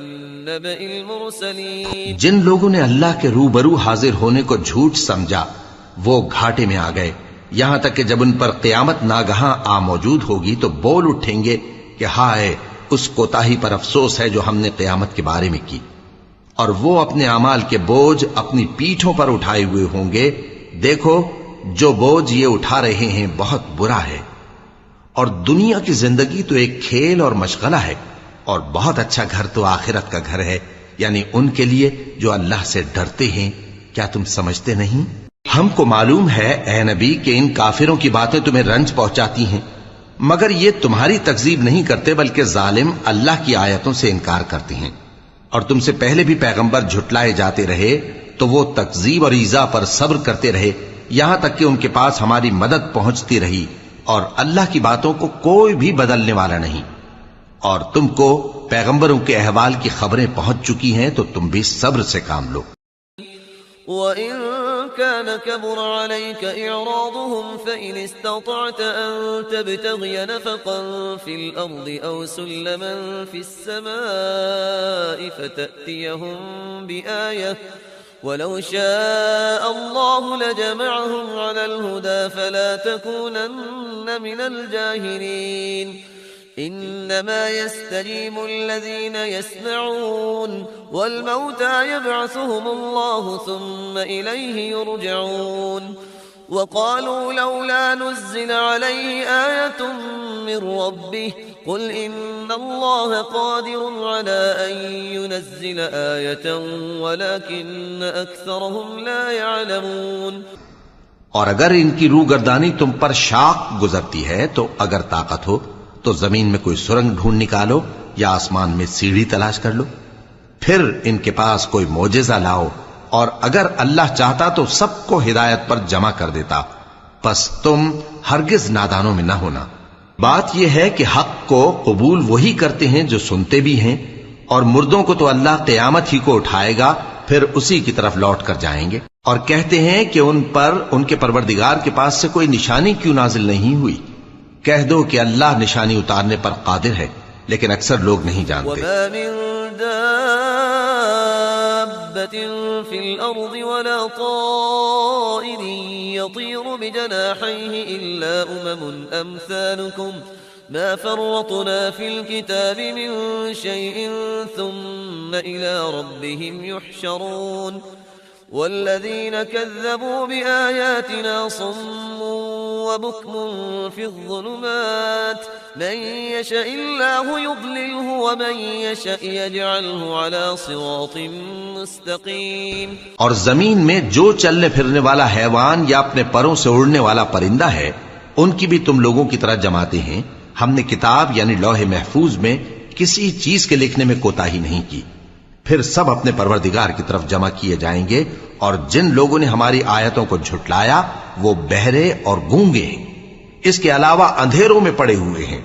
نَّبَإِ الْمُرْسَلِينَ۔ جن لوگوں نے اللہ کے روبرو حاضر ہونے کو جھوٹ سمجھا وہ گھاٹے میں آ گئے، یہاں تک کہ جب ان پر قیامت ناگہاں آ موجود ہوگی تو بول اٹھیں گے کہ ہائے اس کوتاہی پر افسوس ہے جو ہم نے قیامت کے بارے میں کی، اور وہ اپنے اعمال کے بوجھ اپنی پیٹھوں پر اٹھائے ہوئے ہوں گے۔ دیکھو جو بوجھ یہ اٹھا رہے ہیں بہت برا ہے، اور دنیا کی زندگی تو ایک کھیل اور مشغلہ ہے، اور بہت اچھا گھر تو آخرت کا گھر ہے، یعنی ان کے لیے جو اللہ سے ڈرتے ہیں۔ کیا تم سمجھتے نہیں؟ ہم کو معلوم ہے اے نبی کہ ان کافروں کی باتیں تمہیں رنج پہنچاتی ہیں، مگر یہ تمہاری تکذیب نہیں کرتے بلکہ ظالم اللہ کی آیتوں سے انکار کرتے ہیں، اور تم سے پہلے بھی پیغمبر جھٹلائے جاتے رہے تو وہ تکذیب اور ایذا پر صبر کرتے رہے یہاں تک کہ ان کے پاس ہماری مدد پہنچتی رہی، اور اللہ کی باتوں کو کوئی بھی بدلنے والا نہیں، اور تم کو پیغمبروں کے احوال کی خبریں پہنچ چکی ہیں تو تم بھی صبر سے کام لو۔ وَإِن كَانَ كَبُرَ عَلَيْكَ إِعْرَاضُهُمْ فَإِنِ اسْتَطَعْتَ أَن تَبْتَغِيَ نَفَقًا فِي الْأَرْضِ أَوْ سُلَّمًا فِي السَّمَاءِ فَتَأْتِيَهُم بِآيَةٍ وَلَوْ شَاءَ اللَّهُ لَجَمَعَهُمْ عَلَى الْهُدَى فَلَا تَكُونَنَّ مِنَ الْجَاهِلِينَ إنما يستجيب الذين يسمعون والموتى يبعثهم الله ثم إليه يرجعون وقالوا لولا نزل عليه آية من ربه قل إن الله قادر على أن ينزل آية ولكن أكثرهم لا يعلمون۔ اور اگر ان کی روگردانی تم پر شاق گزرتی ہے تو اگر طاقت ہو تو زمین میں کوئی سرنگ ڈھونڈ نکالو یا آسمان میں سیڑھی تلاش کر لو، پھر ان کے پاس کوئی معجزہ لاؤ، اور اگر اللہ چاہتا تو سب کو ہدایت پر جمع کر دیتا، پس تم ہرگز نادانوں میں نہ ہونا۔ بات یہ ہے کہ حق کو قبول وہی کرتے ہیں جو سنتے بھی ہیں، اور مردوں کو تو اللہ قیامت ہی کو اٹھائے گا پھر اسی کی طرف لوٹ کر جائیں گے، اور کہتے ہیں کہ ان پر ان کے پروردگار کے پاس سے کوئی نشانی کیوں نازل نہیں ہوئی۔ کہہ دو کہ اللہ نشانی اتارنے پر قادر ہے، لیکن اکثر لوگ نہیں جانتے۔ وما من دابة دابة في الأرض ولا طائر يطير بجناحيه إلا أمم أمثالكم ما فرطنا في الكتاب من شيء ثم إلى ربهم يحشرون والذين كذبوا بآياتنا صم وبكم في الظلمات من يشاء الله يضلله ومن يشاء يجعله على صراط مستقيم. اور زمین میں جو چلنے پھرنے والا حیوان یا اپنے پروں سے اڑنے والا پرندہ ہے ان کی بھی تم لوگوں کی طرح جماتے ہیں. ہم نے کتاب یعنی لوح محفوظ میں کسی چیز کے لکھنے میں کوتاہی نہیں کی. پھر سب اپنے پروردگار کی طرف جمع کیے جائیں گے، اور جن لوگوں نے ہماری آیتوں کو جھٹلایا وہ بہرے اور گونگے ہیں، اس کے علاوہ اندھیروں میں پڑے ہوئے ہیں.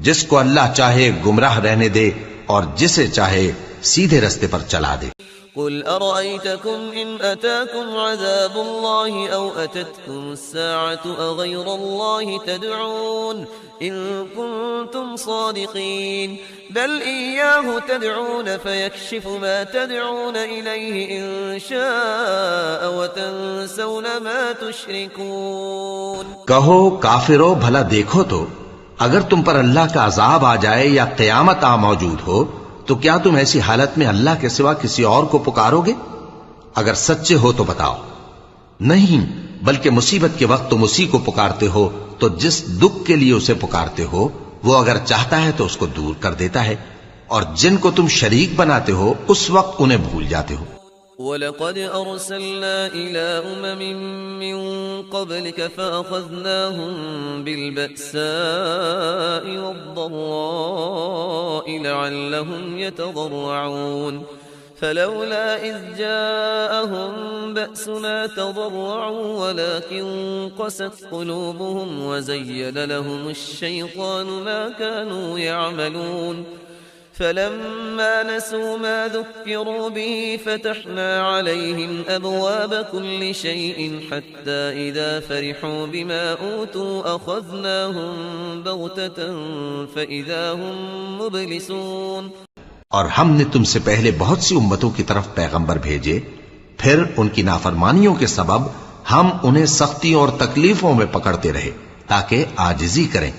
جس کو اللہ چاہے گمراہ رہنے دے اور جسے چاہے سیدھے رستے پر چلا دے. قل أرأيتكم إن أتاكم عذاب الله أو أتتكم الساعة أغير الله تدعون إن كنتم صادقين بل إياه تدعون فيكشف ما تدعون إليه إن شاء وتنسون ما تشركون. کہو کافرو بھلا دیکھو تو اگر تم پر اللہ کا عذاب آ جائے یا قیامت آ موجود ہو تو کیا تم ایسی حالت میں اللہ کے سوا کسی اور کو پکارو گے؟ اگر سچے ہو تو بتاؤ. نہیں، بلکہ مصیبت کے وقت تم اسی کو پکارتے ہو تو جس دکھ کے لیے اسے پکارتے ہو وہ اگر چاہتا ہے تو اس کو دور کر دیتا ہے، اور جن کو تم شریک بناتے ہو اس وقت انہیں بھول جاتے ہو. وَلَقَدْ أَرْسَلْنَا إِلَىٰ أُمَمٍ مِّن قَبْلِكَ فَأَخَذْنَاهُم بِالْبَأْسَاءِ وَالضَّرَّاءِ لَعَلَّهُمْ يَتَضَرَّعُونَ فَلَوْلَا إِذْ جَاءَهُم بَأْسُنَا تَضَرَّعُوا وَلَٰكِن قَسَتْ قُلُوبُهُمْ وَزَيَّنَ لَهُمُ الشَّيْطَانُ مَا كَانُوا يَعْمَلُونَ فلما نسوا ما ذكروا به فتحنا عليهم أبواب كل شيء حتى إذا فرحوا بما أوتوا أخذناهم بغتة فإذا هم مبلسون. اور ہم نے تم سے پہلے بہت سی امتوں کی طرف پیغمبر بھیجے، پھر ان کی نافرمانیوں کے سبب ہم انہیں سختیوں اور تکلیفوں میں پکڑتے رہے تاکہ عاجزی کریں.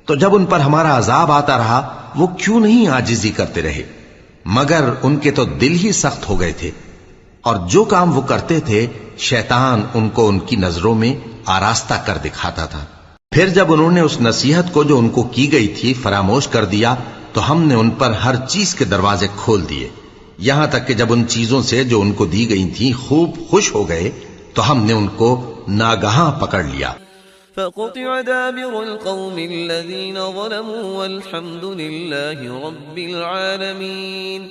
تو جب ان پر ہمارا عذاب آتا رہا وہ کیوں نہیں عاجزی کرتے رہے، مگر ان کے تو دل ہی سخت ہو گئے تھے، اور جو کام وہ کرتے تھے شیطان ان کو ان کی نظروں میں آراستہ کر دکھاتا تھا. پھر جب انہوں نے اس نصیحت کو جو ان کو کی گئی تھی فراموش کر دیا تو ہم نے ان پر ہر چیز کے دروازے کھول دیے، یہاں تک کہ جب ان چیزوں سے جو ان کو دی گئی تھی خوب خوش ہو گئے تو ہم نے ان کو ناگہاں پکڑ لیا. فقطع دابر القوم الذين ظلموا والحمد لله رب العالمين.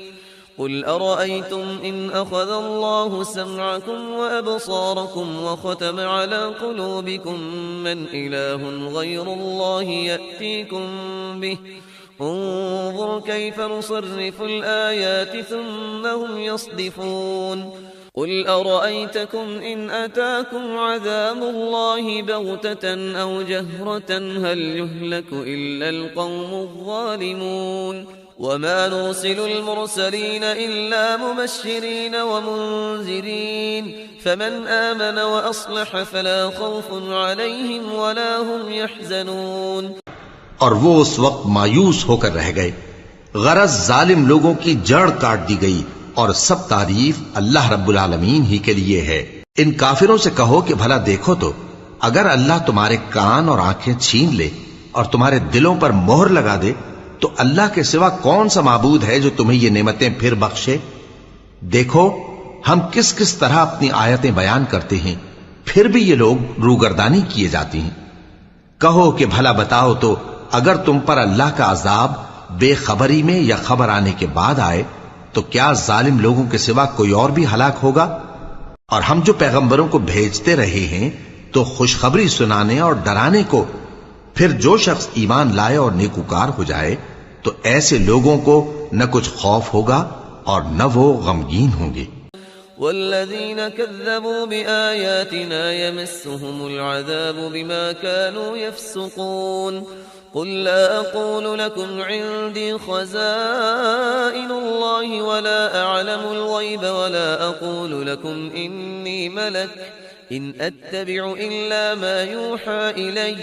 قل أرأيتم إن أخذ الله سمعكم وأبصاركم وختم على قلوبكم من إله غير الله يأتيكم به انظر كيف نصرف الآيات ثم هم يصدفون. قل أرأيتكم إن أتاكم عذاب الله بغتة أو جهرة هل يهلك إلا القوم الظالمون. وما نرسل المرسلين إلا مبشرين ومنذرين فمن آمن وأصلح فلا خوف عليهم ولا هم يحزنون. اور وہ اس وقت مایوس ہو کر رہ گئے. غرض ظالم لوگوں کی جڑ کاٹ دی گئی اور سب تعریف اللہ رب العالمین ہی کے لیے ہے. ان کافروں سے کہو کہ بھلا دیکھو تو اگر اللہ تمہارے کان اور آنکھیں چھین لے اور تمہارے دلوں پر مہر لگا دے تو اللہ کے سوا کون سا معبود ہے جو تمہیں یہ نعمتیں پھر بخشے؟ دیکھو ہم کس کس طرح اپنی آیتیں بیان کرتے ہیں، پھر بھی یہ لوگ روگردانی کیے جاتی ہیں. کہو کہ بھلا بتاؤ تو اگر تم پر اللہ کا عذاب بے خبری میں یا خبر آنے کے بعد آئے تو کیا ظالم لوگوں کے سوا کوئی اور بھی ہلاک ہوگا؟ اور ہم جو پیغمبروں کو بھیجتے رہے ہیں تو خوشخبری سنانے اور ڈرانے کو، پھر جو شخص ایمان لائے اور نیکوکار ہو جائے تو ایسے لوگوں کو نہ کچھ خوف ہوگا اور نہ وہ غمگین ہوں گے. والذين كذبوا بآياتنا يمسهم العذاب بما كانوا يفسقون. قل لا أقول لكم عندي خزائن الله ولا أعلم الغيب ولا أقول لكم إني ملك إن أتبع إلا ما يوحى إلي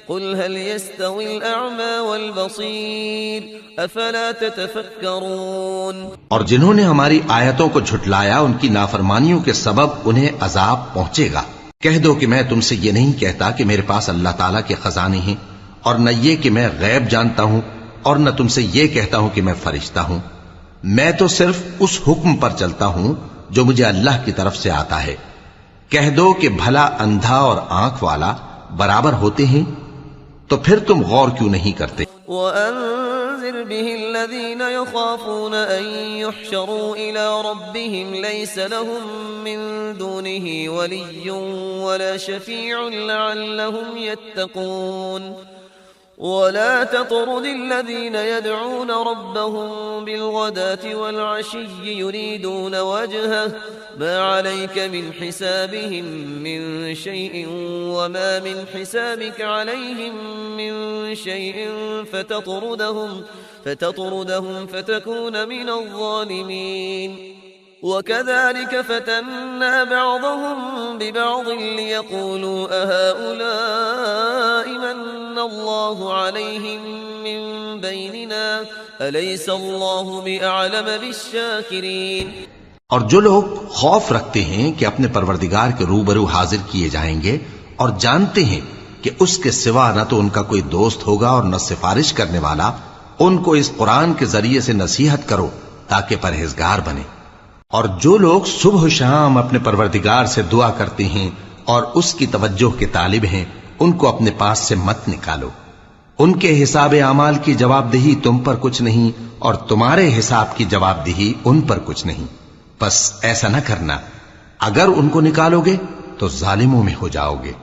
قل هل يستوي الأعمى والبصير أفلا تتفكرون۔ اور جنہوں نے ہماری آیتوں کو جھٹلایا ان کی نافرمانیوں کے سبب انہیں عذاب پہنچے گا۔ کہہ دو کہ میں تم سے یہ نہیں کہتا کہ میرے پاس اللہ تعالیٰ کے خزانے ہیں، اور نہ یہ کہ میں غیب جانتا ہوں، اور نہ تم سے یہ کہتا ہوں کہ میں فرشتہ ہوں۔ میں تو صرف اس حکم پر چلتا ہوں جو مجھے اللہ کی طرف سے آتا ہے۔ کہہ دو کہ بھلا اندھا اور آنکھ والا برابر ہوتے ہیں؟ تو پھر تم غور کیوں نہیں کرتے؟ وَأَنذِرْ بِهِ الَّذِينَ يَخَافُونَ أَن يُحْشَرُوا إِلَى رَبِّهِمْ لَيْسَ لَهُم مِّن دُونِهِ وَلِيٌّ وَلَا شَفِيعٌ لَّعَلَّهُمْ يَتَّقُونَ ولا تطرد الذين يدعون ربهم بالغداة والعشي يريدون وجهه ما عليك من حسابهم من شيء وما من حسابك عليهم من شيء فتطردهم فتكون من الظالمين وكذلك فتنا بعضهم ببعض ليقولوا أهؤلاء من الله عليهم من بيننا أليس الله بأعلم بالشاكرين۔ اور جو لوگ خوف رکھتے ہیں کہ اپنے پروردگار کے روبرو حاضر کیے جائیں گے اور جانتے ہیں کہ اس کے سوا نہ تو ان کا کوئی دوست ہوگا اور نہ سفارش کرنے والا، ان کو اس قرآن کے ذریعے سے نصیحت کرو تاکہ پرہیزگار بنے۔ اور جو لوگ صبح و شام اپنے پروردگار سے دعا کرتے ہیں اور اس کی توجہ کے طالب ہیں، ان کو اپنے پاس سے مت نکالو۔ ان کے حساب اعمال کی جواب دہی تم پر کچھ نہیں اور تمہارے حساب کی جواب دہی ان پر کچھ نہیں، بس ایسا نہ کرنا۔ اگر ان کو نکالو گے تو ظالموں میں ہو جاؤ گے۔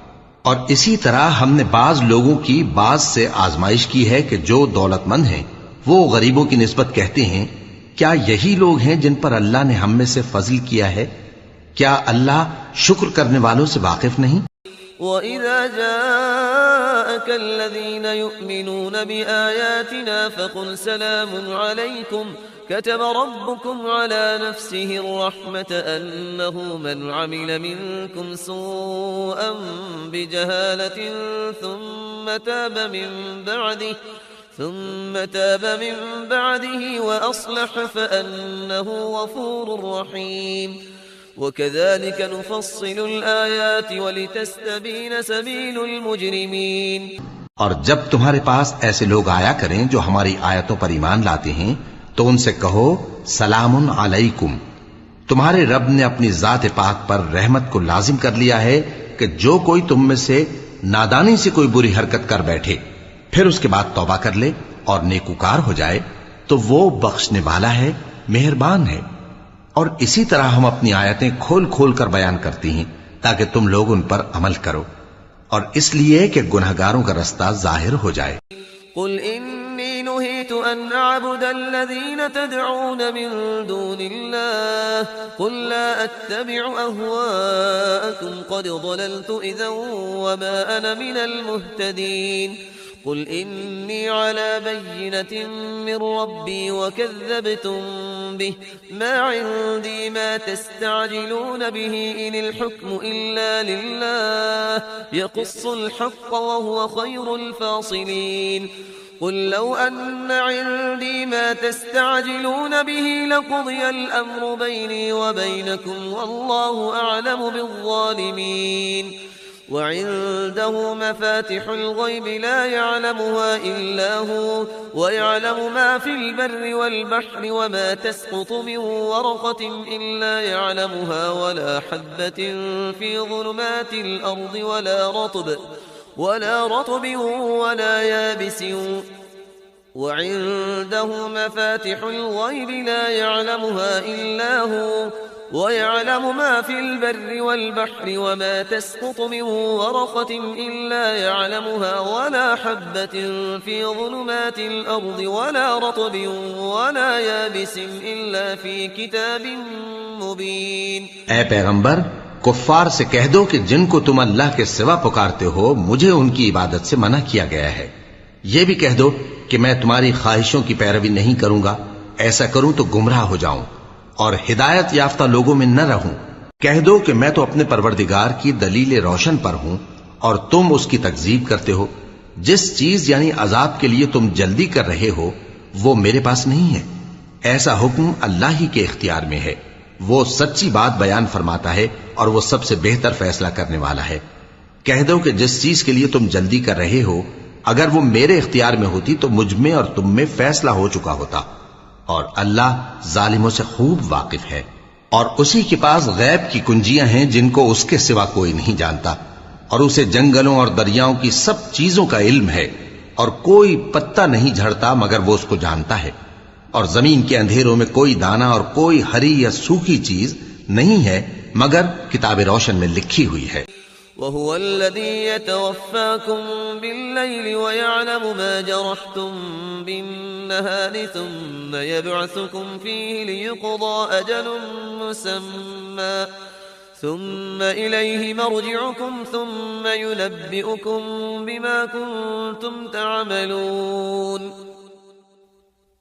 اور اسی طرح ہم نے بعض لوگوں کی بعض سے آزمائش کی ہے کہ جو دولت مند ہیں وہ غریبوں کی نسبت کہتے ہیں کیا یہی لوگ ہیں جن پر اللہ نے ہم میں سے فضل کیا ہے؟ کیا اللہ شکر کرنے والوں سے واقف نہیں؟ وَإِذَا جَاءَكَ الَّذِينَ يُؤْمِنُونَ بِآيَاتِنَا فَقُلْ سَلَامٌ عَلَيْكُمْ كتب ربكم على نفسه الرحمة أنه من عمل منكم سوءا بجهالة ثم تاب من بعده وأصلح فأنه غفور رحيم وكذلك نفصل الآيات ولتستبين سبيل المجرمين۔ اور جب تمہارے پاس ایسے لوگ آیا کریں جو ہماری آیتوں پر ایمان لاتے ہیں تو ان سے کہو سلام علیکم، تمہارے رب نے اپنی ذات پاک پر رحمت کو لازم کر لیا ہے کہ جو کوئی تم میں سے نادانی سے کوئی بری حرکت کر بیٹھے پھر اس کے بعد توبہ کر لے اور نیکوکار ہو جائے تو وہ بخشنے والا ہے، مہربان ہے۔ اور اسی طرح ہم اپنی آیتیں کھول کھول کر بیان کرتی ہیں تاکہ تم لوگ ان پر عمل کرو، اور اس لیے کہ گنہگاروں کا رستہ ظاہر ہو جائے۔ قل إني نهيت أن أعبد الذين تدعون من دون الله قل لا أتبع أهواءكم قد ضللت إذا وما أنا من المهتدين قل إني على بينة من ربي وكذبتم به ما عندي ما تستعجلون به إن الحكم إلا لله يقص الحق وهو خير الفاصلين قل لو أن عندي ما تستعجلون به لقضي الأمر بيني وبينكم والله أعلم بالظالمين وعنده مفاتح الغيب لا يعلمها إلا هو ويعلم ما في البر والبحر وما تسقط من ورقة إلا يعلمها ولا حبة في ظلمات الأرض ولا رطب ولا يابس وعنده مفاتح الغيب لا يعلمها إلا هو ويعلم ما في البر والبحر وما تسقط من ورقة إلا يعلمها ولا حبة في ظلمات الأرض ولا رطب ولا يابس إلا في كتاب مبين۔ اے پیغمبر کفار سے کہہ دو کہ جن کو تم اللہ کے سوا پکارتے ہو مجھے ان کی عبادت سے منع کیا گیا ہے، یہ بھی کہہ دو کہ میں تمہاری خواہشوں کی پیروی نہیں کروں گا، ایسا کروں تو گمراہ ہو جاؤں اور ہدایت یافتہ لوگوں میں نہ رہوں۔ کہہ دو کہ میں تو اپنے پروردگار کی دلیل روشن پر ہوں اور تم اس کی تکذیب کرتے ہو۔ جس چیز یعنی عذاب کے لیے تم جلدی کر رہے ہو وہ میرے پاس نہیں ہے، ایسا حکم اللہ ہی کے اختیار میں ہے۔ وہ سچی بات بیان فرماتا ہے اور وہ سب سے بہتر فیصلہ کرنے والا ہے۔ کہہ دو کہ جس چیز کے لیے تم جلدی کر رہے ہو اگر وہ میرے اختیار میں ہوتی تو مجھ میں اور تم میں فیصلہ ہو چکا ہوتا، اور اللہ ظالموں سے خوب واقف ہے۔ اور اسی کے پاس غیب کی کنجیاں ہیں جن کو اس کے سوا کوئی نہیں جانتا، اور اسے جنگلوں اور دریاؤں کی سب چیزوں کا علم ہے، اور کوئی پتا نہیں جھڑتا مگر وہ اس کو جانتا ہے، اور زمین کے اندھیروں میں کوئی دانا اور کوئی ہری یا سوکھی چیز نہیں ہے مگر کتاب روشن میں لکھی ہوئی ہے۔ وهو الذي يتوفاكم بالليل ويعلم ما جرحتم بالنهار ثم يبعثكم فيه ليقضى أجل مسمى ثم إليه مرجعكم ثم ينبئكم بما كنتم تعملون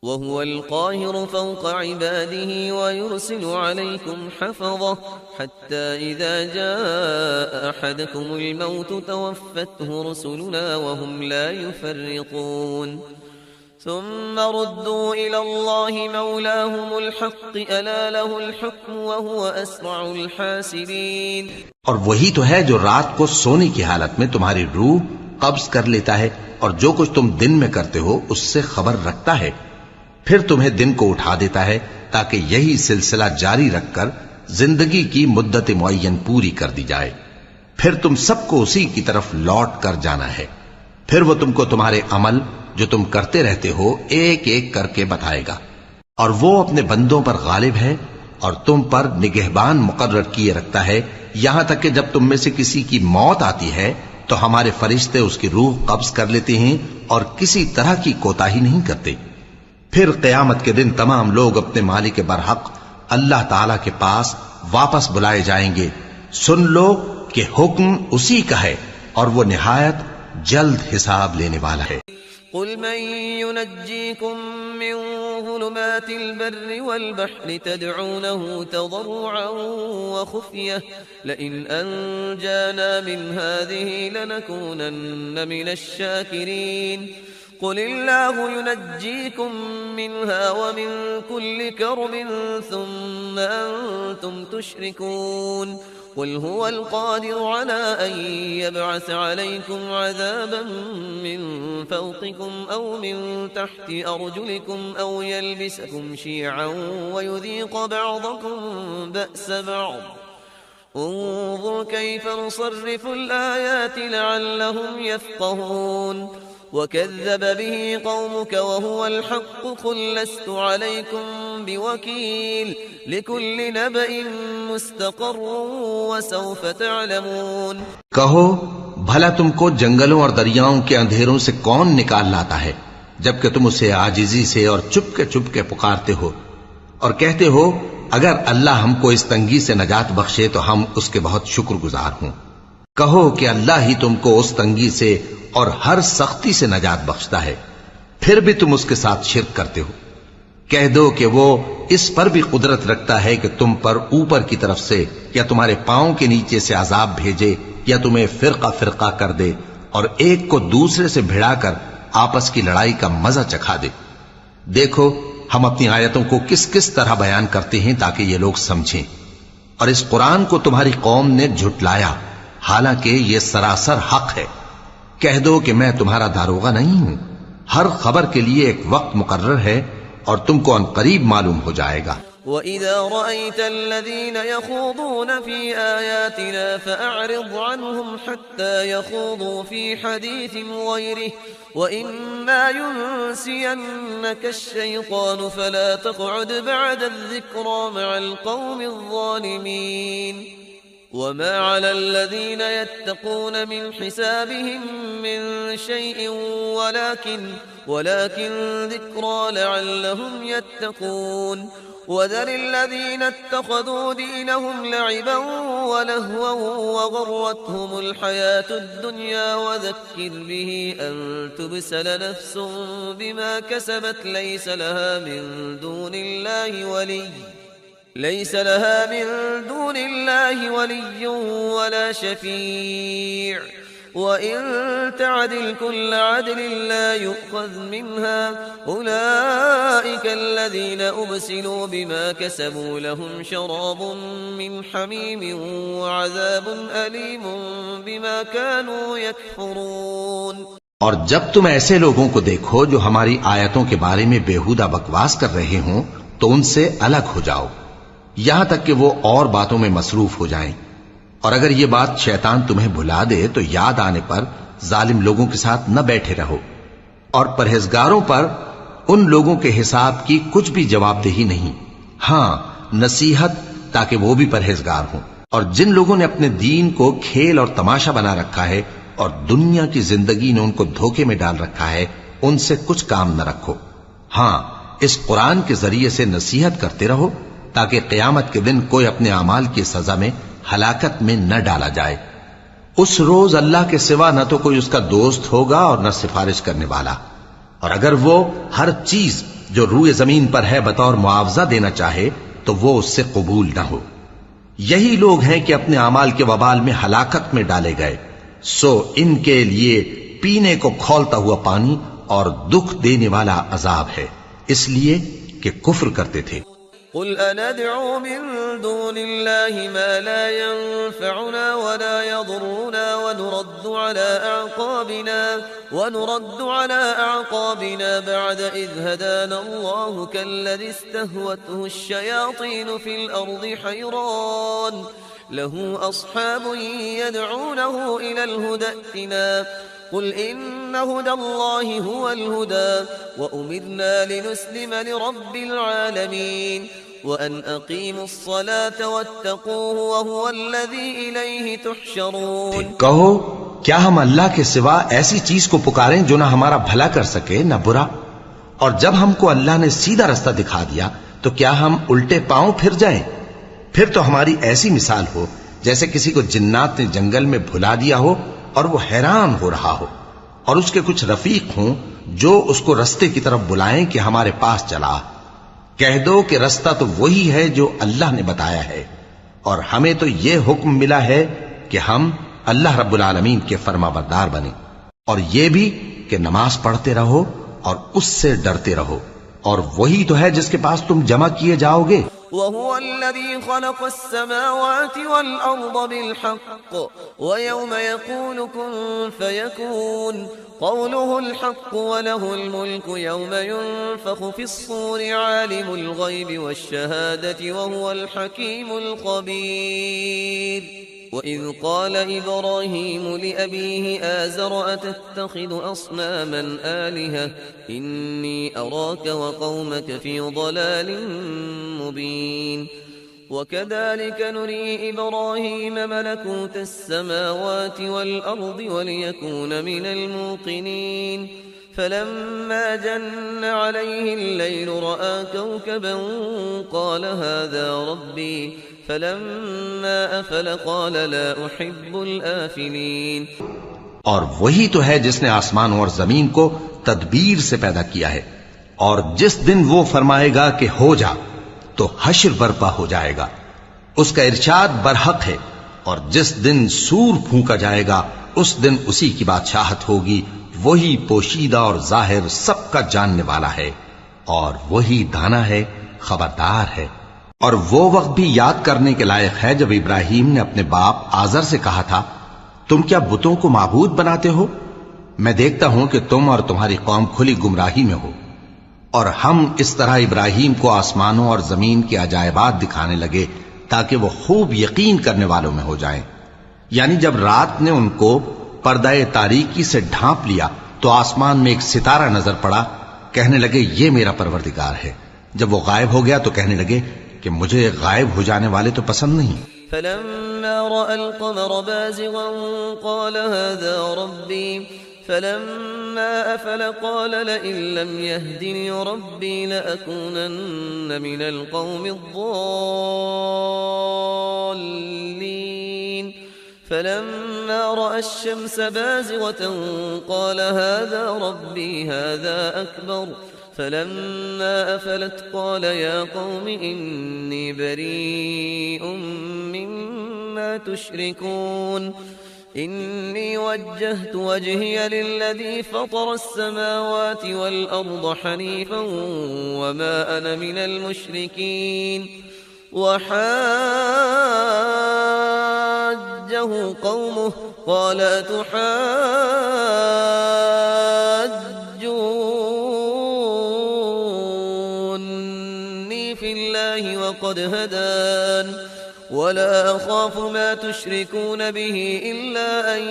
وهو القاهر فوق عباده ويرسل عليكم حفظة حتى إذا جاء أحدكم الموت توفته رسلنا وهم لا يفرطون ثم ردوا إلى الله مولاهم الحق ألا له الحكم وهو أسرع الحاسبين۔ اور وہی تو ہے جو رات کو سونے کی حالت میں تمہاری روح قبض کر لیتا ہے اور جو کچھ تم دن میں کرتے ہو اس سے خبر رکھتا ہے، پھر تمہیں دن کو اٹھا دیتا ہے تاکہ یہی سلسلہ جاری رکھ کر زندگی کی مدت معین پوری کر دی جائے، پھر تم سب کو اسی کی طرف لوٹ کر جانا ہے، پھر وہ تم کو تمہارے عمل جو تم کرتے رہتے ہو ایک ایک کر کے بتائے گا، اور وہ اپنے بندوں پر غالب ہے اور تم پر نگہبان مقرر کیے رکھتا ہے، یہاں تک کہ جب تم میں سے کسی کی موت آتی ہے تو ہمارے فرشتے اس کی روح قبض کر لیتے ہیں اور کسی طرح کی کوتاہی نہیں کرتے۔ پھر قیامت کے دن تمام لوگ اپنے مالک برحق اللہ تعالی کے پاس واپس بلائے جائیں گے۔ سن لو کہ حکم اسی کا ہے اور وہ نہایت جلد حساب لینے والا ہے۔ قل من ينجيكم من ظلمات البر والبحر تدعونه تضرعا وخفية لئن أنجانا من هذه لنكونن من الشاكرين قل الله ينجيكم منها ومن كل كرب ثم أنتم تشركون قل هو القادر على أن يبعث عليكم عذابا من فوقكم أو من تحت أرجلكم أو يلبسكم شيعا ويذيق بعضكم بأس بعض انظر كيف نصرف الآيات لعلهم يفقهون وكذب به قومك وهو الحق قل لست عليكم بوكيل لكل نبأ مستقر وسوف تعلمون۔ کہو بھلا تم کو جنگلوں اور دریاؤں کے اندھیروں سے کون نکال لاتا ہے جبکہ تم اسے عاجزی سے اور چپ کے پکارتے ہو اور کہتے ہو اگر اللہ ہم کو اس تنگی سے نجات بخشے تو ہم اس کے بہت شکر گزار ہوں۔ کہو کہ اللہ ہی تم کو اس تنگی سے اور ہر سختی سے نجات بخشتا ہے، پھر بھی تم اس کے ساتھ شرک کرتے ہو۔ کہہ دو کہ وہ اس پر بھی قدرت رکھتا ہے کہ تم پر اوپر کی طرف سے یا تمہارے پاؤں کے نیچے سے عذاب بھیجے یا تمہیں فرقہ فرقہ کر دے اور ایک کو دوسرے سے بھڑا کر آپس کی لڑائی کا مزہ چکھا دے۔ دیکھو ہم اپنی آیتوں کو کس کس طرح بیان کرتے ہیں تاکہ یہ لوگ سمجھیں، اور اس قرآن کو تمہاری قوم نے جھٹلایا حالانکہ یہ سراسر حق ہے۔ کہہ دو کہ میں تمہارا داروغہ نہیں ہوں، ہر خبر کے لیے ایک وقت مقرر ہے اور تم کو ان قریب معلوم ہو جائے گا۔ وَإِذَا رَأَيْتَ الَّذِينَ يَخُوضُونَ فِي آيَاتِنَا فَأَعْرِضْ عَنْهُمْ حَتَّى يَخُوضُوا فِي حَدِيثٍ غَيْرِهِ وَإِمَّا يُنْسِيَنَّكَ الشَّيْطَانُ فَلَا تَقْعُدْ بَعْدَ الذِّكْرَى مَعَ الْقَوْمِ الظَّالِمِينَ وما على الذين يتقون من حسابهم من شيء ولكن ذكرى لعلهم يتقون وذر الذين اتخذوا دينهم لعبا ولهوا وغرتهم الحياة الدنيا وذكر به أن تبسل نفس بما كسبت ليس لها من دون الله ولي ولا شفيع وإن تعدل كل عدل لا يؤخذ منها أولئك الذين أبسلوا بما كسبوا لهم شراب من حميم وعذاب أليم بما كانوا يكفرون. اور جب تم ایسے لوگوں کو دیکھو جو ہماری آیتوں کے بارے میں بیہودہ بکواس کر رہے ہوں تو ان سے الگ ہو جاؤ یہاں تک کہ وہ اور باتوں میں مصروف ہو جائیں. اور اگر یہ بات شیطان تمہیں بھلا دے تو یاد آنے پر ظالم لوگوں کے ساتھ نہ بیٹھے رہو. اور پرہیزگاروں پر ان لوگوں کے حساب کی کچھ بھی جواب دہی نہیں. ہاں نصیحت تاکہ وہ بھی پرہیزگار ہوں. اور جن لوگوں نے اپنے دین کو کھیل اور تماشا بنا رکھا ہے اور دنیا کی زندگی نے ان کو دھوکے میں ڈال رکھا ہے ان سے کچھ کام نہ رکھو. ہاں اس قرآن کے ذریعے سے نصیحت کرتے رہو تاکہ قیامت کے دن کوئی اپنے اعمال کی سزا میں ہلاکت میں نہ ڈالا جائے. اس روز اللہ کے سوا نہ تو کوئی اس کا دوست ہوگا اور نہ سفارش کرنے والا. اور اگر وہ ہر چیز جو روئے زمین پر ہے بطور معاوضہ دینا چاہے تو وہ اس سے قبول نہ ہو. یہی لوگ ہیں کہ اپنے اعمال کے وبال میں ہلاکت میں ڈالے گئے. سو ان کے لیے پینے کو کھولتا ہوا پانی اور دکھ دینے والا عذاب ہے اس لیے کہ کفر کرتے تھے. قل أندعو من دون الله ما لا ينفعنا ولا يضرنا ونرد على أعقابنا بعد إذ هدانا الله كالذي استهوته الشياطين في الأرض حيران له أصحاب يدعونه إلى الهدى ائتنا قل إن هدى الله هو الهدى وأمرنا لنسلم لرب العالمين وأن أقيموا الصلاة واتقوه وهو الذي إليه تحشرون. کہو کیا ہم اللہ کے سوا ایسی چیز کو پکاریں جو نہ ہمارا بھلا کر سکے نہ برا؟ اور جب ہم کو اللہ نے سیدھا رستہ دکھا دیا تو کیا ہم الٹے پاؤں پھر جائیں؟ پھر تو ہماری ایسی مثال ہو جیسے کسی کو جنات نے جنگل میں بھلا دیا ہو اور وہ حیران ہو رہا ہو اور اس کے کچھ رفیق ہوں جو اس کو رستے کی طرف بلائیں کہ ہمارے پاس چلا. کہہ دو کہ رستہ تو وہی ہے جو اللہ نے بتایا ہے اور ہمیں تو یہ حکم ملا ہے کہ ہم اللہ رب العالمین کے فرما بردار بنیں اور یہ بھی کہ نماز پڑھتے رہو اور اس سے ڈرتے رہو اور وہی تو ہے جس کے پاس تم جمع کیے جاؤ گے. وهو الذي خلق السماوات والأرض بالحق ويوم يقول كن فيكون قوله الحق وله الملك يوم ينفخ في الصور عالم الغيب والشهادة وهو الحكيم الخبير. وإذ قال إبراهيم لأبيه آزر أتتخذ أصناما آلهة إني أراك وقومك في ضلال مبين. وكذلك نري إبراهيم ملكوت السماوات والأرض وليكون من الموقنين فلما جن عليه الليل رأى كوكبا قال هذا ربي فلما أفل قال لا أحب الآفلين. اور وہی تو ہے جس نے آسمانوں اور زمین کو تدبیر سے پیدا کیا ہے اور جس دن وہ فرمائے گا کہ ہو جا تو حشر برپا ہو جائے گا. اس کا ارشاد برحق ہے اور جس دن سور پھونکا جائے گا اس دن اسی کی بادشاہت ہوگی. وہی پوشیدہ اور ظاہر سب کا جاننے والا ہے اور وہی دانا ہے خبردار ہے. اور وہ وقت بھی یاد کرنے کے لائق ہے جب ابراہیم نے اپنے باپ آزر سے کہا تھا تم کیا بتوں کو معبود بناتے ہو؟ میں دیکھتا ہوں کہ تم اور تمہاری قوم کھلی گمراہی میں ہو. اور ہم اس طرح ابراہیم کو آسمانوں اور زمین کے عجائبات دکھانے لگے تاکہ وہ خوب یقین کرنے والوں میں ہو جائیں. یعنی جب رات نے ان کو پردہ تاریکی سے ڈھانپ لیا تو آسمان میں ایک ستارہ نظر پڑا. کہنے لگے یہ میرا پروردگار ہے. جب وہ غائب ہو گیا تو کہنے لگے کہ مجھے غائب ہو جانے والے تو پسند نہیں. فلما رأى القمر بازغا قال هذا ربي فلما أفل قال لئن لم يهدني ربي لأكونن من القوم الضالين فلما رأى الشمس بازغة قال هذا ربي هذا أكبر فلما أفلت قال يا قوم إني بريء مما تشركون إني وجهت وجهي للذي فطر السماوات والأرض حنيفا وما أنا من المشركين وحاجه قومه قال أتحاجوني في الله وقد هدان ولا أخاف ما تشركون به إلا أن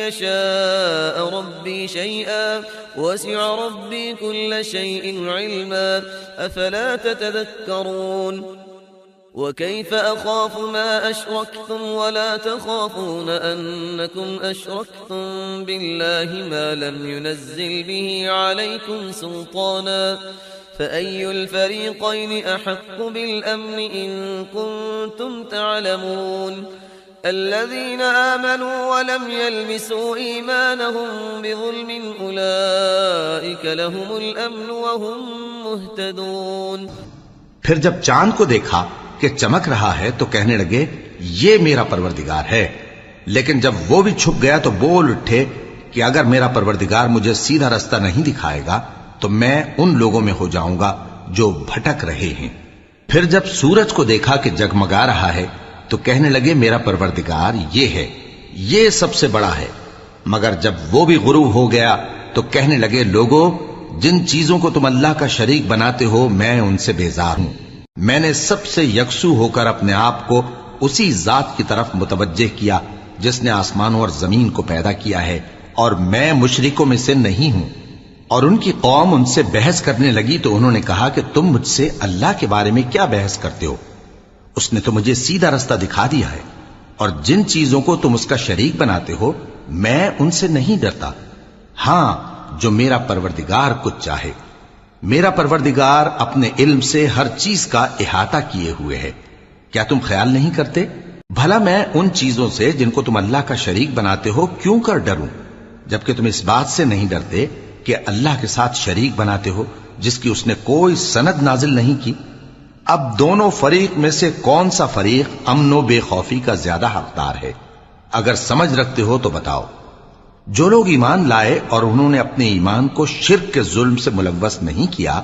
يشاء ربي شيئا وسع ربي كل شيء علما أفلا تتذكرون وكيف أخاف ما أشركتم ولا تخافون أنكم أشركتم بالله ما لم ينزل به عليكم سلطانا فأي الفريقين أحق بالأمن إن كنتم تعلمون الذين آمنوا ولم يلبسوا إيمانهم بظلم أولئك لهم الأمن وهم مهتدون. پھر جب چاند کو دیکھا کہ چمک رہا ہے تو کہنے لگے یہ میرا پروردگار ہے، لیکن جب وہ بھی چھپ گیا تو بول اٹھے کہ اگر میرا پروردگار مجھے سیدھا رستہ نہیں دکھائے گا تو میں ان لوگوں میں ہو جاؤں گا جو بھٹک رہے ہیں. پھر جب سورج کو دیکھا کہ جگمگا رہا ہے تو کہنے لگے میرا پروردگار یہ ہے، یہ سب سے بڑا ہے. مگر جب وہ بھی غروب ہو گیا تو کہنے لگے لوگو جن چیزوں کو تم اللہ کا شریک بناتے ہو میں ان سے بیزار ہوں. میں نے سب سے یکسو ہو کر اپنے آپ کو اسی ذات کی طرف متوجہ کیا جس نے آسمانوں اور زمین کو پیدا کیا ہے، اور میں مشرکوں میں سے نہیں ہوں. اور ان کی قوم ان سے بحث کرنے لگی تو انہوں نے کہا کہ تم مجھ سے اللہ کے بارے میں کیا بحث کرتے ہو؟ اس نے تو مجھے سیدھا رستہ دکھا دیا ہے، اور جن چیزوں کو تم اس کا شریک بناتے ہو میں ان سے نہیں ڈرتا، ہاں جو میرا پروردگار کچھ چاہے. میرا پروردگار اپنے علم سے ہر چیز کا احاطہ کیے ہوئے ہے. کیا تم خیال نہیں کرتے؟ بھلا میں ان چیزوں سے جن کو تم اللہ کا شریک بناتے ہو کیوں کر ڈروں، جبکہ تم اس بات سے نہیں ڈرتے کہ اللہ کے ساتھ شریک بناتے ہو جس کی اس نے کوئی سند نازل نہیں کی. اب دونوں فریق میں سے کون سا فریق امن و بے خوفی کا زیادہ حقدار ہے؟ اگر سمجھ رکھتے ہو تو بتاؤ. جو لوگ ایمان لائے اور انہوں نے اپنے ایمان کو شرک کے ظلم سے ملوث نہیں کیا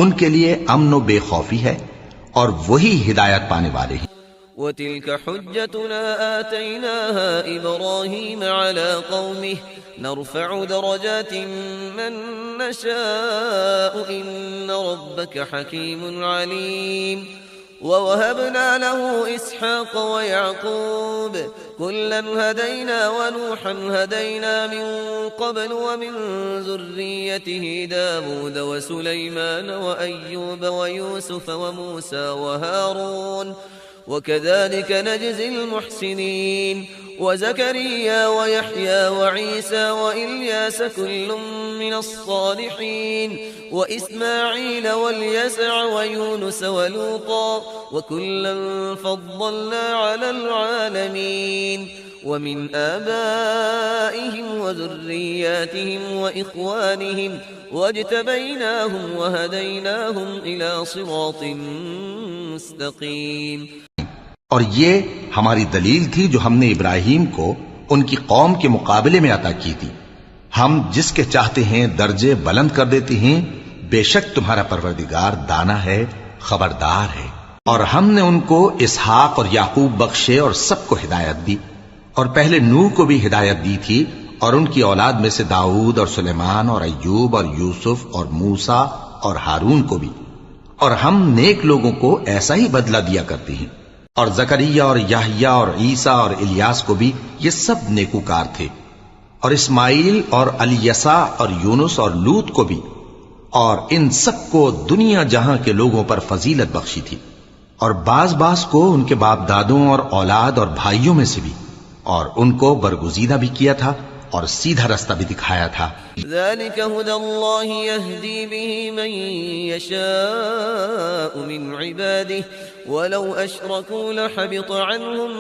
ان کے لیے امن و بے خوفی ہے اور وہی ہدایت پانے والے ہیں. وَتِلْكَ حُجَّتُنَا آتَيْنَاهَا إِبْرَاهِيمَ عَلَى قَوْمِهِ نَرْفَعُ دَرَجَاتٍ مَّن نَّشَاءُ إِنَّ رَبَّكَ حَكِيمٌ عَلِيمٌ. وَوَهَبْنَا لَهُ إِسْحَاقَ وَيَعْقُوبَ كُلًّا هَدَيْنَا وَنُوحًا هَدَيْنَا مِن قَبْلُ وَمِن ذُرِّيَّتِهِ دَاوُودَ وَسُلَيْمَانَ وَأَيُّوبَ وَيُوسُفَ وَمُوسَى وَهَارُونَ وَكَذَلِكَ نَجْزِي الْمُحْسِنِينَ. وَزَكَرِيَّا وَيَحْيَى وَعِيسَى وَإِلْيَاسَ كُلٌّ مِّنَ الصَّالِحِينَ وَإِسْمَاعِيلَ وَالْيَسَعَ وَيُونُسَ وَلُوطًا وَكُلًّا فَضَّلْنَا عَلَى الْعَالَمِينَ. وَمِنْ آبَائِهِمْ وَذُرِّيَّاتِهِمْ وَإِخْوَانِهِمْ وَاجْتَبَيْنَاهُمْ وَهَدَيْنَاهُمْ إِلَى صِرَاطٍ مستقیم. اور یہ ہماری دلیل تھی جو ہم نے ابراہیم کو ان کی قوم کے مقابلے میں عطا کی تھی. ہم جس کے چاہتے ہیں درجے بلند کر دیتے ہیں. بے شک تمہارا پروردگار دانا ہے، خبردار ہے. اور ہم نے ان کو اسحاق اور یعقوب بخشے اور سب کو ہدایت دی. اور پہلے نوح کو بھی ہدایت دی تھی اور ان کی اولاد میں سے داؤد اور سلیمان اور ایوب اور یوسف اور موسیٰ اور ہارون کو بھی. اور ہم نیک لوگوں کو ایسا ہی بدلہ دیا کرتے ہیں. اور زکریا اور یحییٰ اور عیسیٰ اور الیاس کو بھی یہ سب نیکوکار تھے. اور اسماعیل اور الیسع اور یونس اور لوط کو بھی. اور ان سب کو دنیا جہاں کے لوگوں پر فضیلت بخشی تھی. اور بعض کو ان کے باپ دادوں اور اولاد اور بھائیوں میں سے بھی. اور ان کو برگزیدہ بھی کیا تھا اور سیدھا رستہ بھی دکھایا تھا۔ ذلك هدى الله يهدي به من يشاء من عباده ولو أشركوا لحبط عنهم